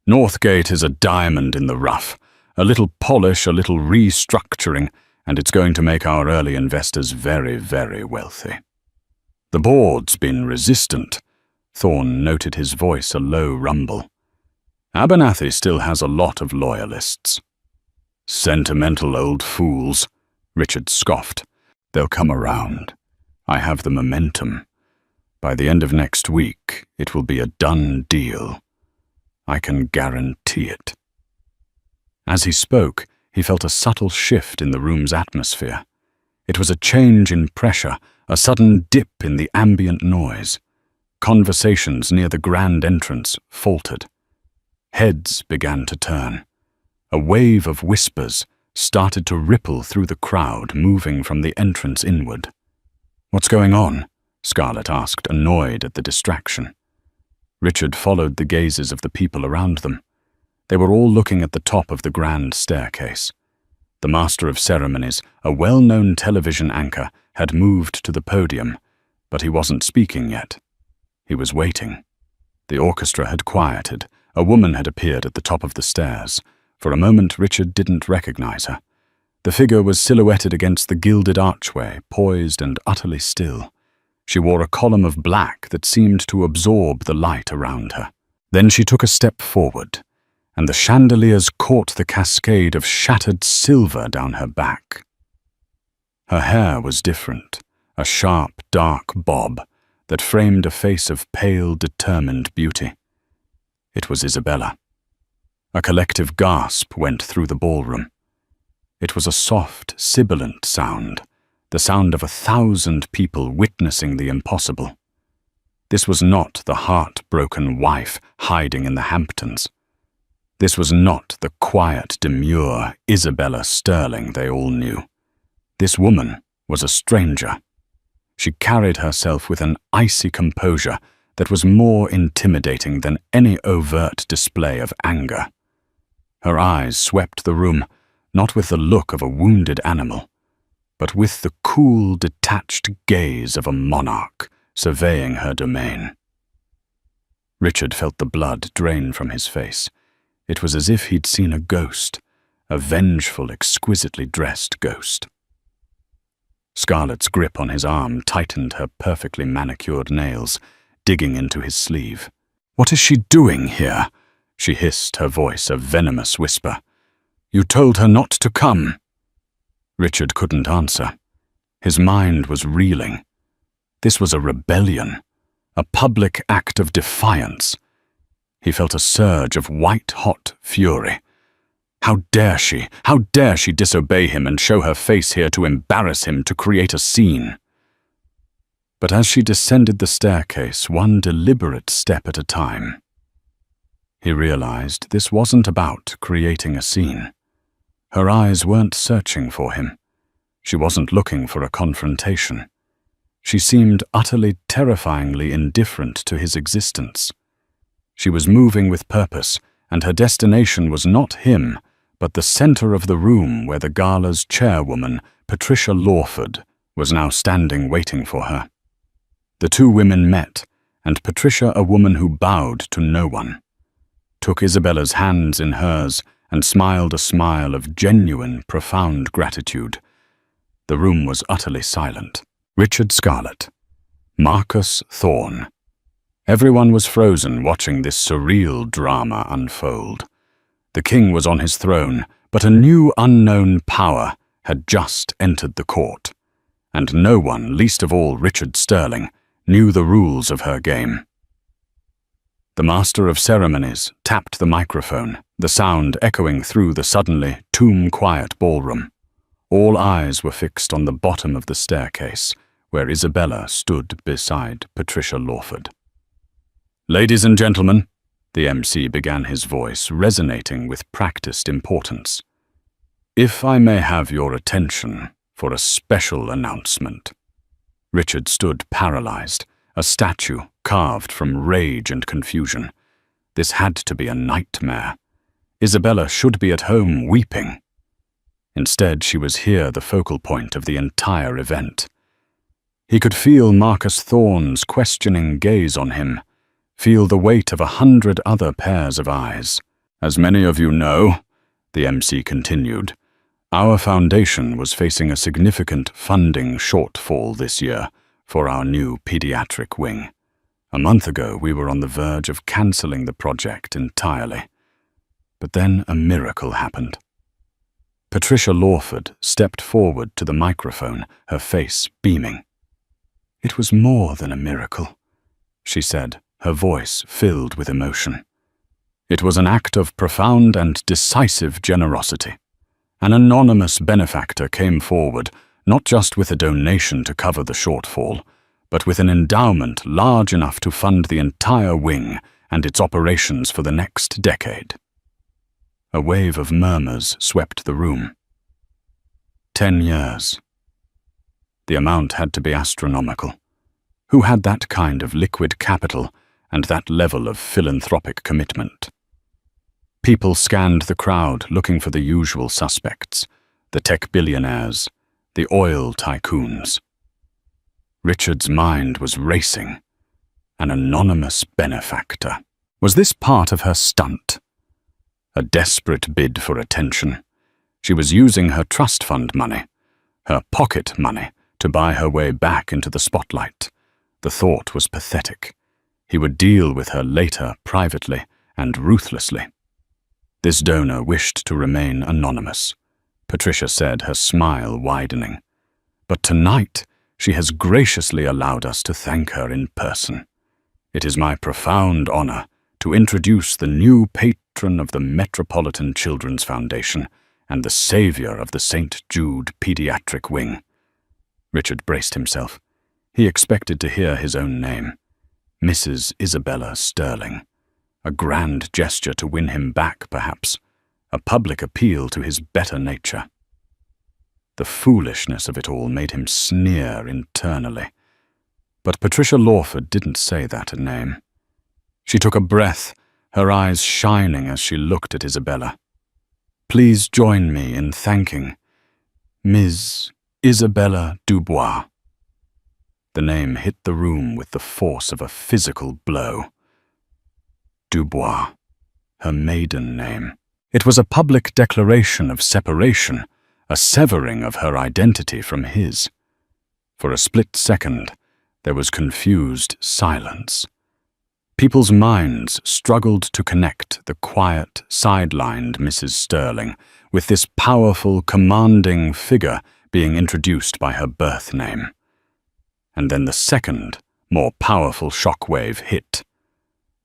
"Northgate is a diamond in the rough, a little polish, a little restructuring, and it's going to make our early investors very, very wealthy." "The board's been resistant." Thorne noted his voice a low rumble. "Abernathy still has a lot of loyalists." "Sentimental old fools," Richard scoffed. "They'll come around. I have the momentum. By the end of next week, it will be a done deal. I can guarantee it." As he spoke, he felt a subtle shift in the room's atmosphere. It was a change in pressure, a sudden dip in the ambient noise. Conversations near the grand entrance faltered. Heads began to turn. A wave of whispers started to ripple through the crowd, moving from the entrance inward. "What's going on?" Scarlet asked, annoyed at the distraction. Richard followed the gazes of the people around them. They were all looking at the top of the grand staircase. The Master of Ceremonies, a well-known television anchor, had moved to the podium, but he wasn't speaking yet. He was waiting. The orchestra had quieted. A woman had appeared at the top of the stairs. For a moment, Richard didn't recognize her. The figure was silhouetted against the gilded archway, poised and utterly still. She wore a column of black that seemed to absorb the light around her. Then she took a step forward, and the chandeliers caught the cascade of shattered silver down her back. Her hair was different, a sharp, dark bob that framed a face of pale, determined beauty. It was Isabella. A collective gasp went through the ballroom. It was a soft, sibilant sound, the sound of 1,000 people witnessing the impossible. This was not the heartbroken wife hiding in the Hamptons. This was not the quiet, demure Isabella Sterling they all knew. This woman was a stranger. She carried herself with an icy composure that was more intimidating than any overt display of anger. Her eyes swept the room, not with the look of a wounded animal, but with the cool, detached gaze of a monarch surveying her domain. Richard felt the blood drain from his face. It was as if he'd seen a ghost, a vengeful, exquisitely dressed ghost. Scarlet's grip on his arm tightened her perfectly manicured nails, digging into his sleeve. "What is she doing here?" she hissed, her voice a venomous whisper. "You told her not to come." Richard couldn't answer. His mind was reeling. This was a rebellion, a public act of defiance. He felt a surge of white-hot fury. How dare she disobey him and show her face here to embarrass him, to create a scene? But as she descended the staircase, one deliberate step at a time, he realized this wasn't about creating a scene. Her eyes weren't searching for him. She wasn't looking for a confrontation. She seemed utterly terrifyingly indifferent to his existence. She was moving with purpose, and her destination was not him, but the center of the room where the gala's chairwoman, Patricia Lawford, was now standing waiting for her. The two women met, and Patricia, a woman who bowed to no one, took Isabella's hands in hers and smiled a smile of genuine, profound gratitude. The room was utterly silent. Richard Scarlet, Marcus Thorne. Everyone was frozen watching this surreal drama unfold. The king was on his throne, but a new unknown power had just entered the court, and no one, least of all Richard Sterling, knew the rules of her game. The Master of Ceremonies tapped the microphone, the sound echoing through the suddenly tomb-quiet ballroom. All eyes were fixed on the bottom of the staircase, where Isabella stood beside Patricia Lawford. "Ladies and gentlemen," the MC began, his voice resonating with practiced importance, "if I may have your attention for a special announcement." Richard stood paralyzed, a statue carved from rage and confusion. This had to be a nightmare. Isabella should be at home weeping. Instead, she was here, the focal point of the entire event. He could feel Marcus Thorne's questioning gaze on him, feel the weight of 100 other pairs of eyes. "As many of you know," the MC continued, "our foundation was facing a significant funding shortfall this year for our new pediatric wing. A month ago, we were on the verge of cancelling the project entirely. But then a miracle happened." Patricia Lawford stepped forward to the microphone, her face beaming. "It was more than a miracle," she said, her voice filled with emotion. "It was an act of profound and decisive generosity. An anonymous benefactor came forward, not just with a donation to cover the shortfall, but with an endowment large enough to fund the entire wing and its operations for the next decade." A wave of murmurs swept the room. 10 years. The amount had to be astronomical. Who had that kind of liquid capital and that level of philanthropic commitment? People scanned the crowd looking for the usual suspects, the tech billionaires, the oil tycoons. Richard's mind was racing. An anonymous benefactor. Was this part of her stunt? A desperate bid for attention. She was using her trust fund money, her pocket money, to buy her way back into the spotlight. The thought was pathetic. He would deal with her later, privately and ruthlessly. This donor wished to remain anonymous, Patricia said, her smile widening. But tonight, she has graciously allowed us to thank her in person. It is my profound honor to introduce the new patron of the Metropolitan Children's Foundation and the savior of the St. Jude Pediatric Wing. Richard braced himself. He expected to hear his own name, Mrs. Isabella Sterling. A grand gesture to win him back, perhaps. A public appeal to his better nature. The foolishness of it all made him sneer internally. But Patricia Lawford didn't say that name. She took a breath, her eyes shining as she looked at Isabella. "Please join me in thanking Ms. Isabella Dubois." The name hit the room with the force of a physical blow. Dubois, her maiden name. It was a public declaration of separation, a severing of her identity from his. For a split second, there was confused silence. People's minds struggled to connect the quiet, sidelined Mrs. Sterling with this powerful, commanding figure being introduced by her birth name. And then the second, more powerful shockwave hit.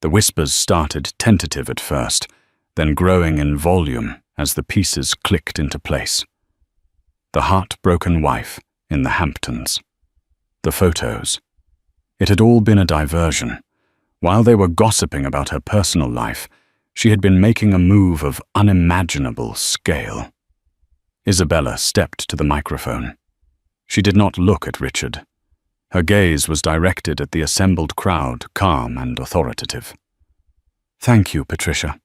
The whispers started tentative at first, then growing in volume as the pieces clicked into place. The heartbroken wife in the Hamptons. The photos. It had all been a diversion. While they were gossiping about her personal life, she had been making a move of unimaginable scale. Isabella stepped to the microphone. She did not look at Richard. Her gaze was directed at the assembled crowd, calm and authoritative. "Thank you, Patricia,"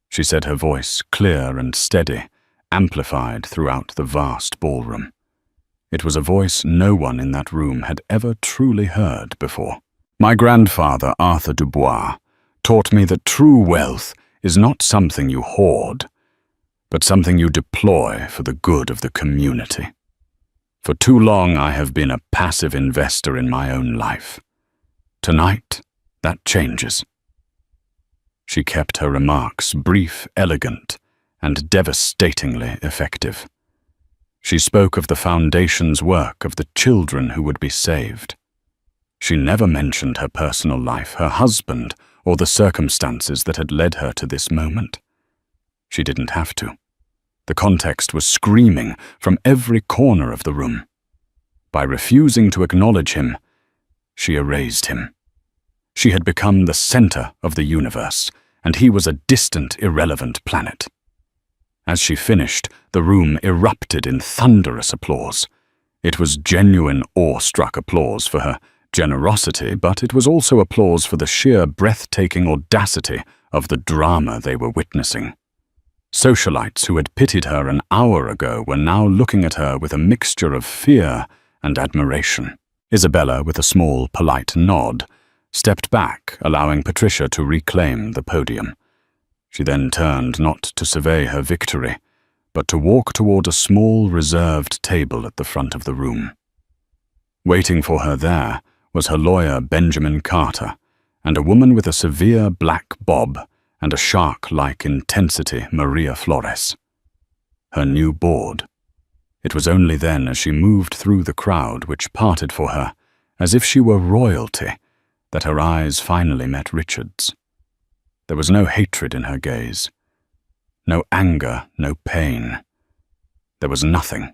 she said, her voice clear and steady, amplified throughout the vast ballroom. It was a voice no one in that room had ever truly heard before. "My grandfather, Arthur Dubois, taught me that true wealth is not something you hoard, but something you deploy for the good of the community. For too long I have been a passive investor in my own life. Tonight, that changes." She kept her remarks brief, elegant, and devastatingly effective. She spoke of the foundation's work, of the children who would be saved. She never mentioned her personal life, her husband, or the circumstances that had led her to this moment. She didn't have to. The context was screaming from every corner of the room. By refusing to acknowledge him, she erased him. She had become the center of the universe, and he was a distant, irrelevant planet. As she finished, the room erupted in thunderous applause. It was genuine, awe-struck applause for her generosity, but it was also applause for the sheer breathtaking audacity of the drama they were witnessing. Socialites who had pitied her an hour ago were now looking at her with a mixture of fear and admiration. Isabella, with a small, polite nod, stepped back, allowing Patricia to reclaim the podium. She then turned not to survey her victory, but to walk toward a small, reserved table at the front of the room. Waiting for her there was her lawyer Benjamin Carter, and a woman with a severe black bob and a shark-like intensity, Maria Flores. Her new board. It was only then, as she moved through the crowd which parted for her, as if she were royalty, that her eyes finally met Richard's. There was no hatred in her gaze. No anger, no pain. There was nothing.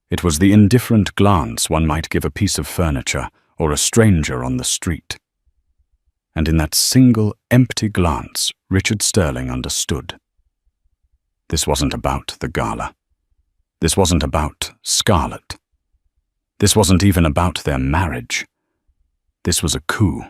It was the indifferent glance one might give a piece of furniture or a stranger on the street. And in that single, empty glance, Richard Sterling understood. This wasn't about the gala. This wasn't about Scarlett. This wasn't even about their marriage. This was a coup.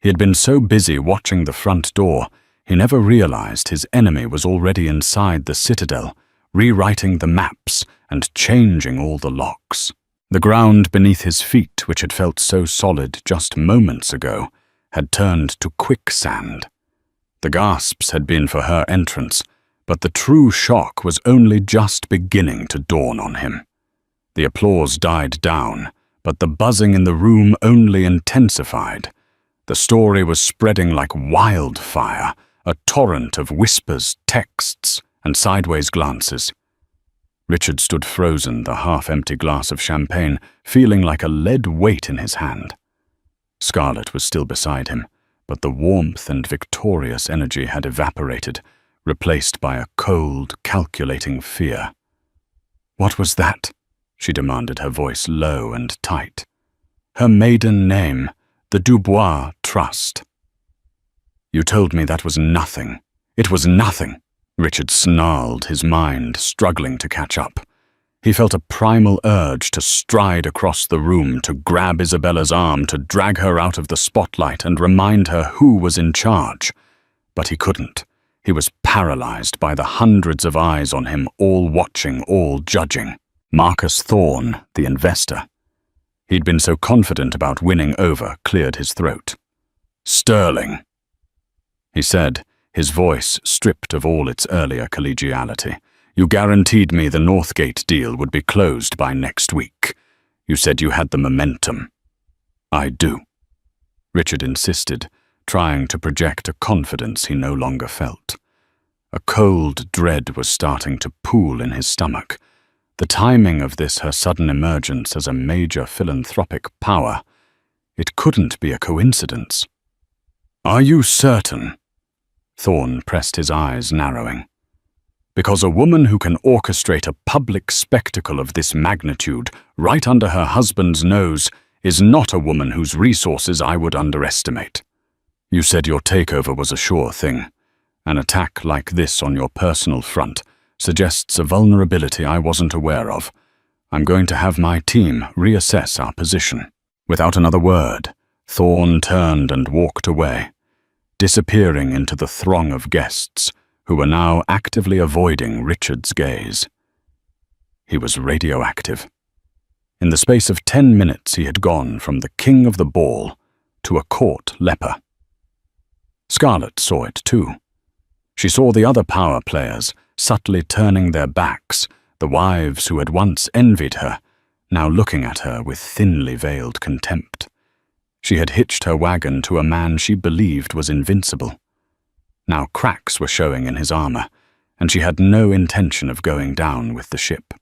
He had been so busy watching the front door, he never realized his enemy was already inside the citadel, rewriting the maps and changing all the locks. The ground beneath his feet, which had felt so solid just moments ago, had turned to quicksand. The gasps had been for her entrance, but the true shock was only just beginning to dawn on him. The applause died down, but the buzzing in the room only intensified. The story was spreading like wildfire, a torrent of whispers, texts, and sideways glances. Richard stood frozen, the half-empty glass of champagne feeling like a lead weight in his hand. Scarlett was still beside him, but the warmth and victorious energy had evaporated, replaced by a cold, calculating fear. "What was that?" she demanded, her voice low and tight. "Her maiden name, the Dubois Trust." "You told me that was nothing. It was nothing." Richard snarled, his mind struggling to catch up. He felt a primal urge to stride across the room, to grab Isabella's arm, to drag her out of the spotlight and remind her who was in charge. But he couldn't. He was paralyzed by the hundreds of eyes on him, all watching, all judging. Marcus Thorne, the investor. He'd been so confident about winning over, cleared his throat. "Sterling," he said, his voice stripped of all its earlier collegiality. "You guaranteed me the Northgate deal would be closed by next week. You said you had the momentum." "I do," Richard insisted, trying to project a confidence he no longer felt. A cold dread was starting to pool in his stomach. The timing of this, her sudden emergence as a major philanthropic power, it couldn't be a coincidence. "Are you certain?" Thorne pressed his eyes, narrowing. "Because a woman who can orchestrate a public spectacle of this magnitude right under her husband's nose is not a woman whose resources I would underestimate. You said your takeover was a sure thing. An attack like this on your personal front suggests a vulnerability I wasn't aware of. I'm going to have my team reassess our position." Without another word, Thorne turned and walked away, disappearing into the throng of guests who were now actively avoiding Richard's gaze. He was radioactive. In the space of 10 minutes he had gone from the king of the ball to a court leper. Scarlett saw it too. She saw the other power players subtly turning their backs, the wives who had once envied her, now looking at her with thinly veiled contempt. She had hitched her wagon to a man she believed was invincible. Now cracks were showing in his armor, and she had no intention of going down with the ship.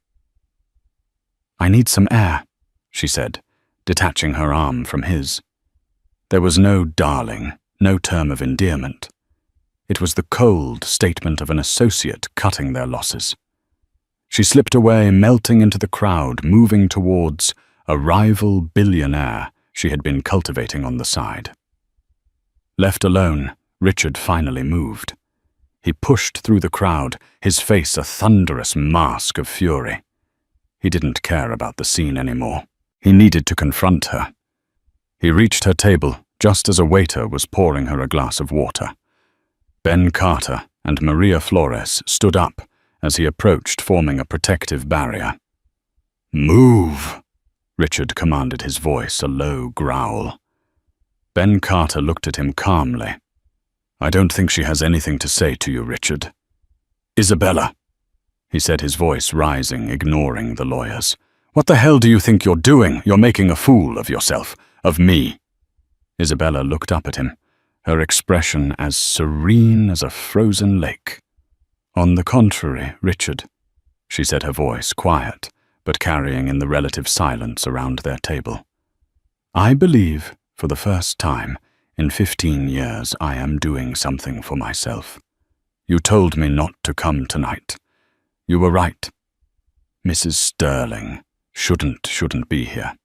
"I need some air," she said, detaching her arm from his. There was no darling, no term of endearment. It was the cold statement of an associate cutting their losses. She slipped away, melting into the crowd, moving towards a rival billionaire she had been cultivating on the side. Left alone, Richard finally moved. He pushed through the crowd, his face a thunderous mask of fury. He didn't care about the scene anymore. He needed to confront her. He reached her table just as a waiter was pouring her a glass of water. Ben Carter and Maria Flores stood up as he approached, forming a protective barrier. "Move!" Richard commanded, his voice a low growl. Ben Carter looked at him calmly. "I don't think she has anything to say to you, Richard." "Isabella," he said, his voice rising, ignoring the lawyers. "What the hell do you think you're doing? You're making a fool of yourself, of me." Isabella looked up at him, her expression as serene as a frozen lake. "On the contrary, Richard," she said, her voice quiet, but carrying in the relative silence around their table. "I believe, for the first time in 15 years, I am doing something for myself. You told me not to come tonight. You were right. Mrs. Sterling shouldn't be here.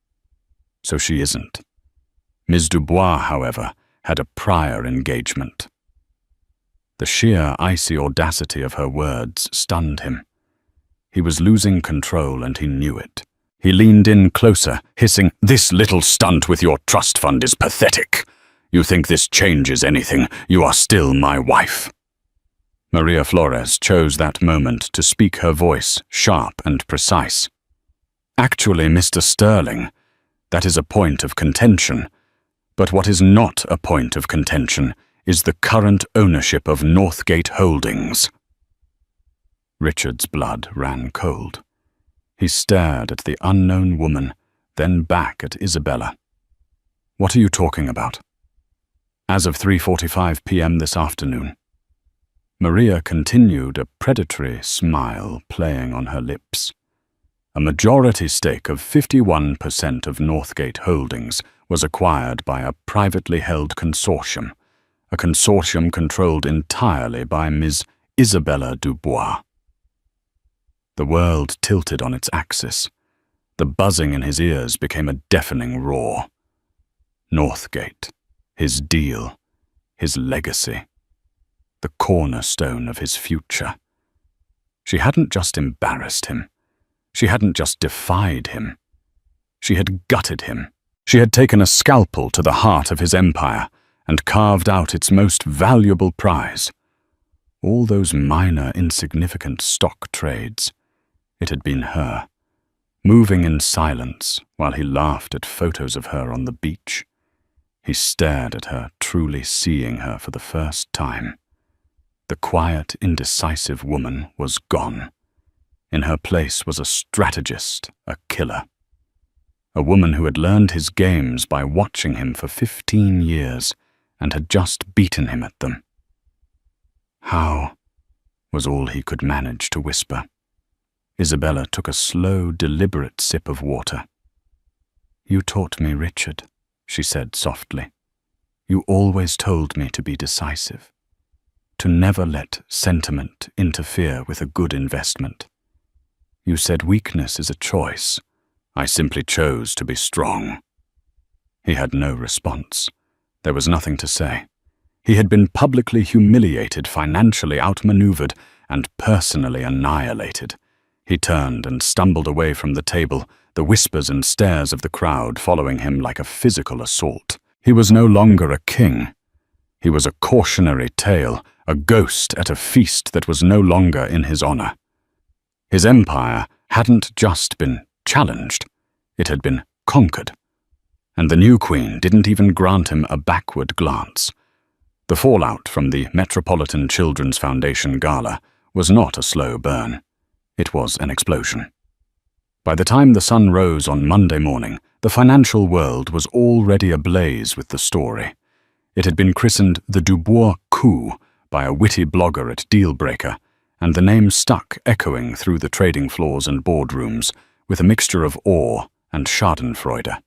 So she isn't. Ms. Dubois, however, had a prior engagement." The sheer, icy audacity of her words stunned him. He was losing control, and he knew it. He leaned in closer, hissing, "This little stunt with your trust fund is pathetic. You think this changes anything? You are still my wife." Maria Flores chose that moment to speak, her voice sharp and precise. "Actually, Mr. Sterling, that is a point of contention. But what is not a point of contention is the current ownership of Northgate Holdings." Richard's blood ran cold. He stared at the unknown woman, then back at Isabella. "What are you talking about?" "As of 3:45 p.m. this afternoon." Maria continued, a predatory smile playing on her lips. A majority stake of 51% of Northgate Holdings was acquired by a privately held consortium, a consortium controlled entirely by Ms. Isabella Dubois. The world tilted on its axis. The buzzing in his ears became a deafening roar. Northgate, his deal, his legacy, the cornerstone of his future. She hadn't just embarrassed him. She hadn't just defied him. She had gutted him. She had taken a scalpel to the heart of his empire and carved out its most valuable prize. All those minor, insignificant stock trades. It had been her, moving in silence while he laughed at photos of her on the beach. He stared at her, truly seeing her for the first time. The quiet, indecisive woman was gone. In her place was a strategist, a killer. A woman who had learned his games by watching him for 15 years and had just beaten him at them. "How?" was all he could manage to whisper. Isabella took a slow, deliberate sip of water. "You taught me, Richard," she said softly. "You always told me to be decisive, to never let sentiment interfere with a good investment. You said weakness is a choice. I simply chose to be strong." He had no response. There was nothing to say. He had been publicly humiliated, financially outmaneuvered, and personally annihilated. He turned and stumbled away from the table, the whispers and stares of the crowd following him like a physical assault. He was no longer a king. He was a cautionary tale, a ghost at a feast that was no longer in his honor. His empire hadn't just been challenged, it had been conquered. And the new queen didn't even grant him a backward glance. The fallout from the Metropolitan Children's Foundation Gala was not a slow burn. It was an explosion. By the time the sun rose on Monday morning, the financial world was already ablaze with the story. It had been christened the Dubois coup by a witty blogger at Dealbreaker, and the name stuck echoing through the trading floors and boardrooms with a mixture of awe and schadenfreude.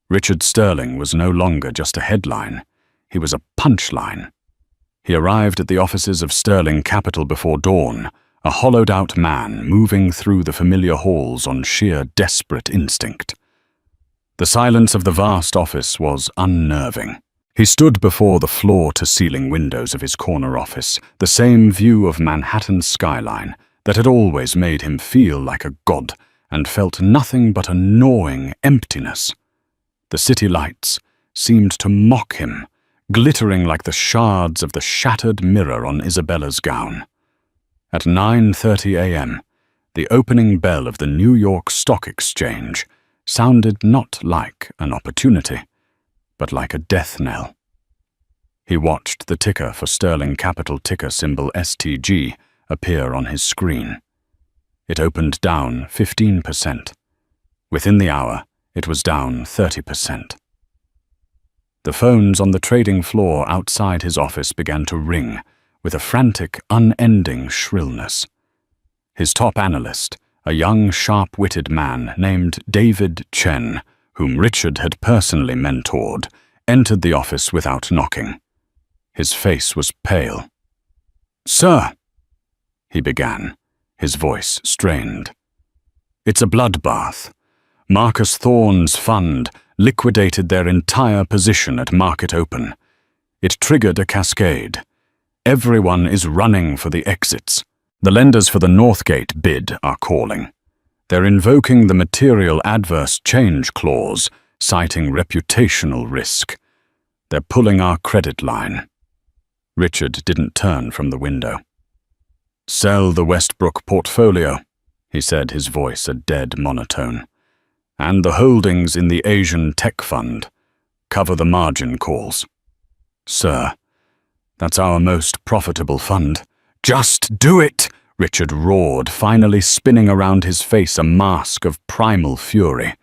Richard Sterling was no longer just a headline. He was a punchline. He arrived at the offices of Sterling Capital before dawn, a hollowed-out man moving through the familiar halls on sheer desperate instinct. The silence of the vast office was unnerving. He stood before the floor-to-ceiling windows of his corner office, the same view of Manhattan's skyline that had always made him feel like a god, and felt nothing but a gnawing emptiness. The city lights seemed to mock him, glittering like the shards of the shattered mirror on Isabella's gown. At 9:30 a.m., the opening bell of the New York Stock Exchange sounded not like an opportunity, but like a death knell. He watched the ticker for Sterling Capital ticker symbol STG appear on his screen. It opened down 15%. Within the hour, it was down 30%. The phones on the trading floor outside his office began to ring with a frantic, unending shrillness. His top analyst, a young, sharp-witted man named David Chen, whom Richard had personally mentored, entered the office without knocking. His face was pale. "Sir," he began, his voice strained. "It's a bloodbath. Marcus Thorne's fund liquidated their entire position at market open. It triggered a cascade. Everyone is running for the exits. The lenders for the Northgate bid are calling. They're invoking the material adverse change clause, citing reputational risk. They're pulling our credit line." Richard didn't turn from the window. "Sell the Westbrook portfolio," he said, his voice a dead monotone. "And the holdings in the Asian Tech Fund. Cover the margin calls." "Sir, that's our most profitable fund." "Just do it!" Richard roared, finally spinning around his face a mask of primal fury.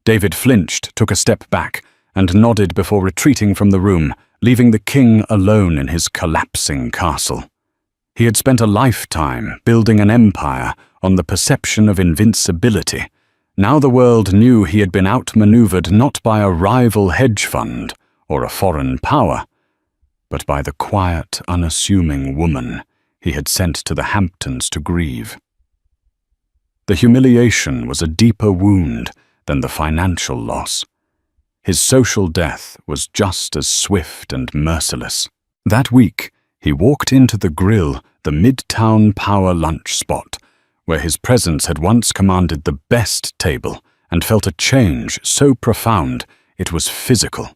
David flinched, took a step back, and nodded before retreating from the room, leaving the king alone in his collapsing castle. He had spent a lifetime building an empire on the perception of invincibility. Now the world knew he had been outmaneuvered not by a rival hedge fund or a foreign power, but by the quiet, unassuming woman he had sent to the Hamptons to grieve. The humiliation was a deeper wound than the financial loss. His social death was just as swift and merciless. That week, he walked into the Grill, the Midtown Power lunch spot, where his presence had once commanded the best table, and felt a change so profound it was physical.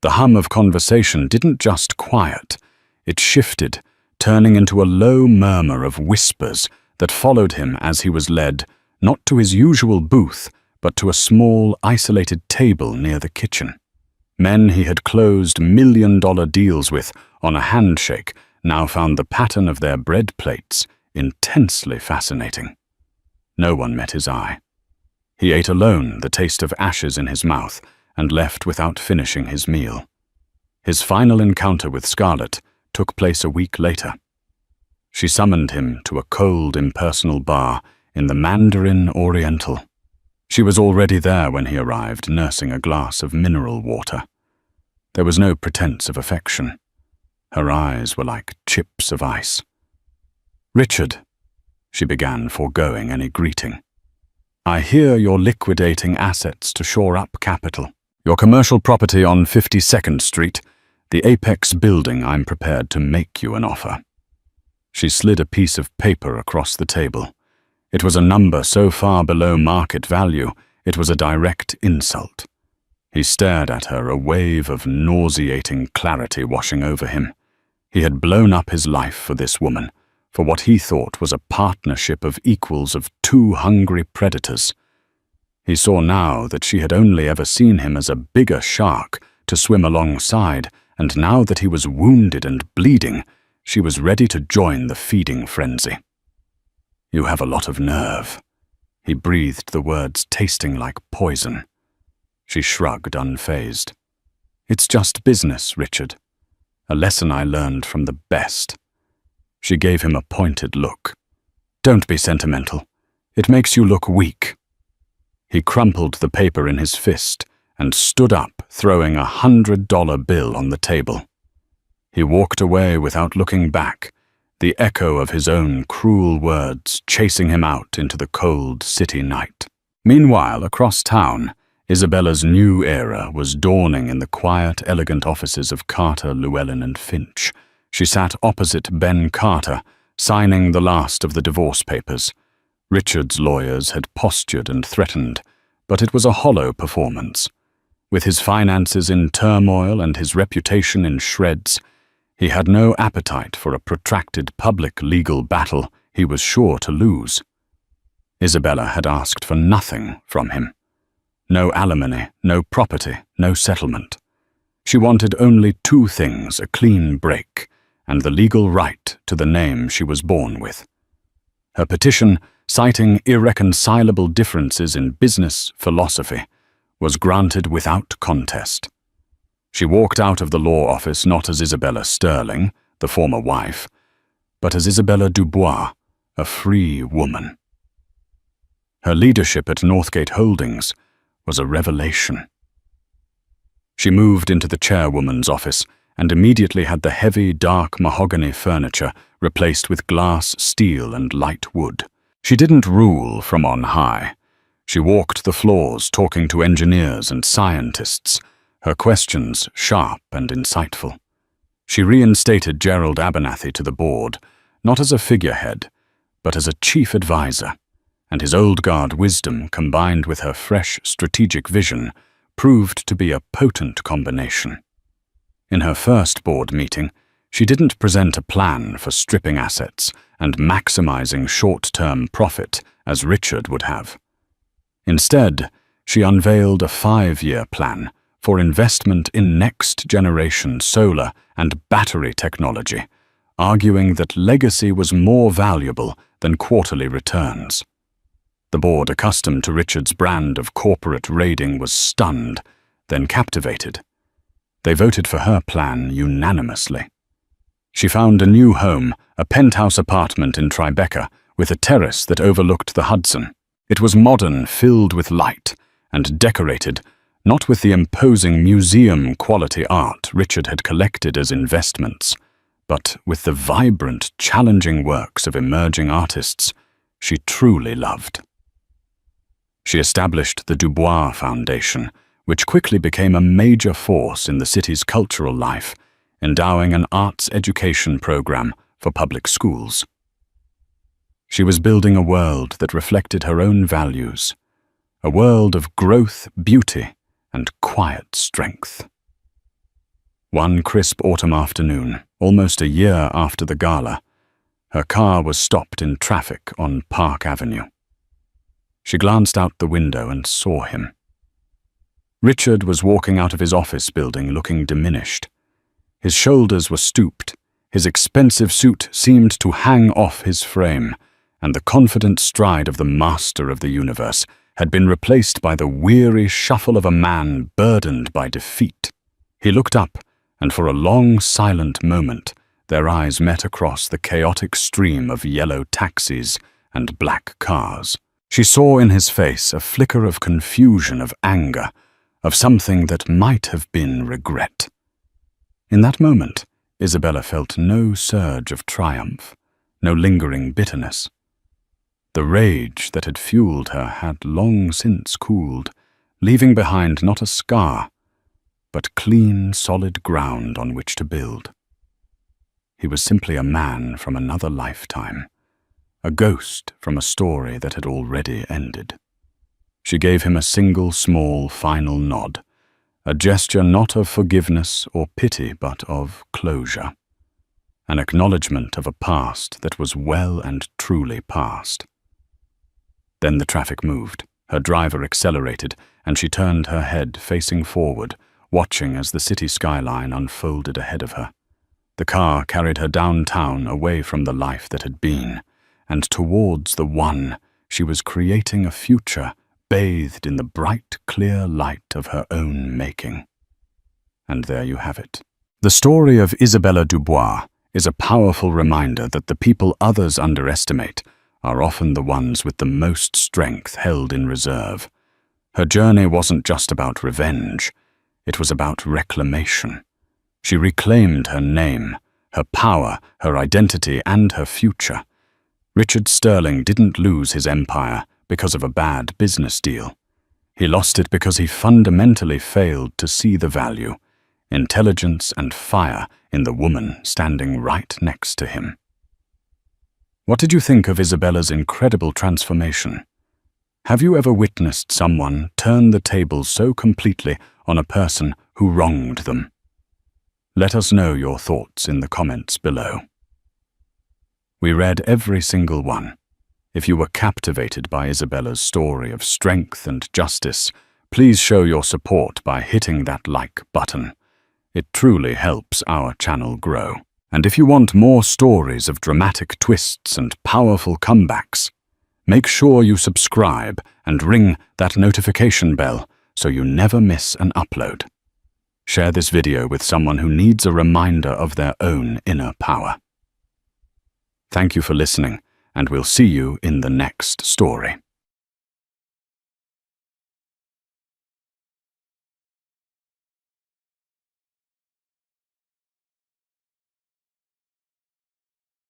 The hum of conversation didn't just quiet, it shifted, turning into a low murmur of whispers that followed him as he was led, not to his usual booth, but to a small, isolated table near the kitchen. Men he had closed million-dollar deals with on a handshake now found the pattern of their bread plates intensely fascinating. No one met his eye. He ate alone, the taste of ashes in his mouth, and left without finishing his meal. His final encounter with Scarlett took place a week later. She summoned him to a cold, impersonal bar in the Mandarin Oriental. She was already there when he arrived, nursing a glass of mineral water. There was no pretense of affection. Her eyes were like chips of ice. "Richard," she began, foregoing any greeting, "I hear you're liquidating assets to shore up capital. Your commercial property on 52nd Street, the apex building. I'm prepared to make you an offer." She slid a piece of paper across the table. It was a number so far below market value, it was a direct insult. He stared at her, a wave of nauseating clarity washing over him. He had blown up his life for this woman, for what he thought was a partnership of equals of two hungry predators. He saw now that she had only ever seen him as a bigger shark to swim alongside, and now that he was wounded and bleeding, she was ready to join the feeding frenzy. "You have a lot of nerve." He breathed the words tasting like poison. She shrugged, unfazed. "It's just business, Richard. A lesson I learned from the best." She gave him a pointed look. "Don't be sentimental. It makes you look weak." He crumpled the paper in his fist and stood up, throwing a $100 bill on the table. He walked away without looking back, the echo of his own cruel words chasing him out into the cold city night. Meanwhile, across town, Isabella's new era was dawning in the quiet, elegant offices of Carter, Llewellyn and Finch. She sat opposite Ben Carter, signing the last of the divorce papers. Richard's lawyers had postured and threatened, but it was a hollow performance. With his finances in turmoil and his reputation in shreds, he had no appetite for a protracted public legal battle he was sure to lose. Isabella had asked for nothing from him. No alimony, no property, no settlement. She wanted only two things: a clean break and the legal right to the name she was born with. Her petition, citing irreconcilable differences in business philosophy, was granted without contest. She walked out of the law office not as Isabella Sterling, the former wife, but as Isabella Dubois, a free woman. Her leadership at Northgate Holdings was a revelation. She moved into the chairwoman's office and immediately had the heavy, dark mahogany furniture replaced with glass, steel, and light wood. She didn't rule from on high. She walked the floors talking to engineers and scientists, her questions sharp and insightful. She reinstated Gerald Abernathy to the board, not as a figurehead, but as a chief advisor, and his old-guard wisdom combined with her fresh strategic vision proved to be a potent combination. In her first board meeting, she didn't present a plan for stripping assets and maximizing short-term profit as Richard would have. Instead, she unveiled a 5-year plan for investment in next-generation solar and battery technology, arguing that legacy was more valuable than quarterly returns. The board, accustomed to Richard's brand of corporate raiding, was stunned, then captivated. They voted for her plan unanimously. She found a new home, a penthouse apartment in Tribeca, with a terrace that overlooked the Hudson. It was modern, filled with light, and decorated, not with the imposing museum-quality art Richard had collected as investments, but with the vibrant, challenging works of emerging artists she truly loved. She established the Dubois Foundation, which quickly became a major force in the city's cultural life, endowing an arts education program for public schools. She was building a world that reflected her own values, a world of growth, beauty, and quiet strength. One crisp autumn afternoon, almost a year after the gala, her car was stopped in traffic on Park Avenue. She glanced out the window and saw him. Richard was walking out of his office building looking diminished. His shoulders were stooped, his expensive suit seemed to hang off his frame, and the confident stride of the master of the universe had been replaced by the weary shuffle of a man burdened by defeat. He looked up, and for a long, silent moment, their eyes met across the chaotic stream of yellow taxis and black cars. She saw in his face a flicker of confusion, of anger, of something that might have been regret. In that moment, Isabella felt no surge of triumph, no lingering bitterness. The rage that had fueled her had long since cooled, leaving behind not a scar, but clean, solid ground on which to build. He was simply a man from another lifetime, a ghost from a story that had already ended. She gave him a single small final nod, a gesture not of forgiveness or pity but of closure, an acknowledgement of a past that was well and truly past. Then the traffic moved, her driver accelerated, and she turned her head facing forward, watching as the city skyline unfolded ahead of her. The car carried her downtown away from the life that had been, and towards the one she was creating a future bathed in the bright, clear light of her own making. And there you have it. The story of Isabella Dubois is a powerful reminder that the people others underestimate are often the ones with the most strength held in reserve. Her journey wasn't just about revenge, it was about reclamation. She reclaimed her name, her power, her identity, and her future. Richard Sterling didn't lose his empire because of a bad business deal. He lost it because he fundamentally failed to see the value, intelligence, and fire in the woman standing right next to him. What did you think of Isabella's incredible transformation? Have you ever witnessed someone turn the tables so completely on a person who wronged them? Let us know your thoughts in the comments below. We read every single one. If you were captivated by Isabella's story of strength and justice, please show your support by hitting that like button. It truly helps our channel grow. And if you want more stories of dramatic twists and powerful comebacks, make sure you subscribe and ring that notification bell so you never miss an upload. Share this video with someone who needs a reminder of their own inner power. Thank you for listening, and we'll see you in the next story.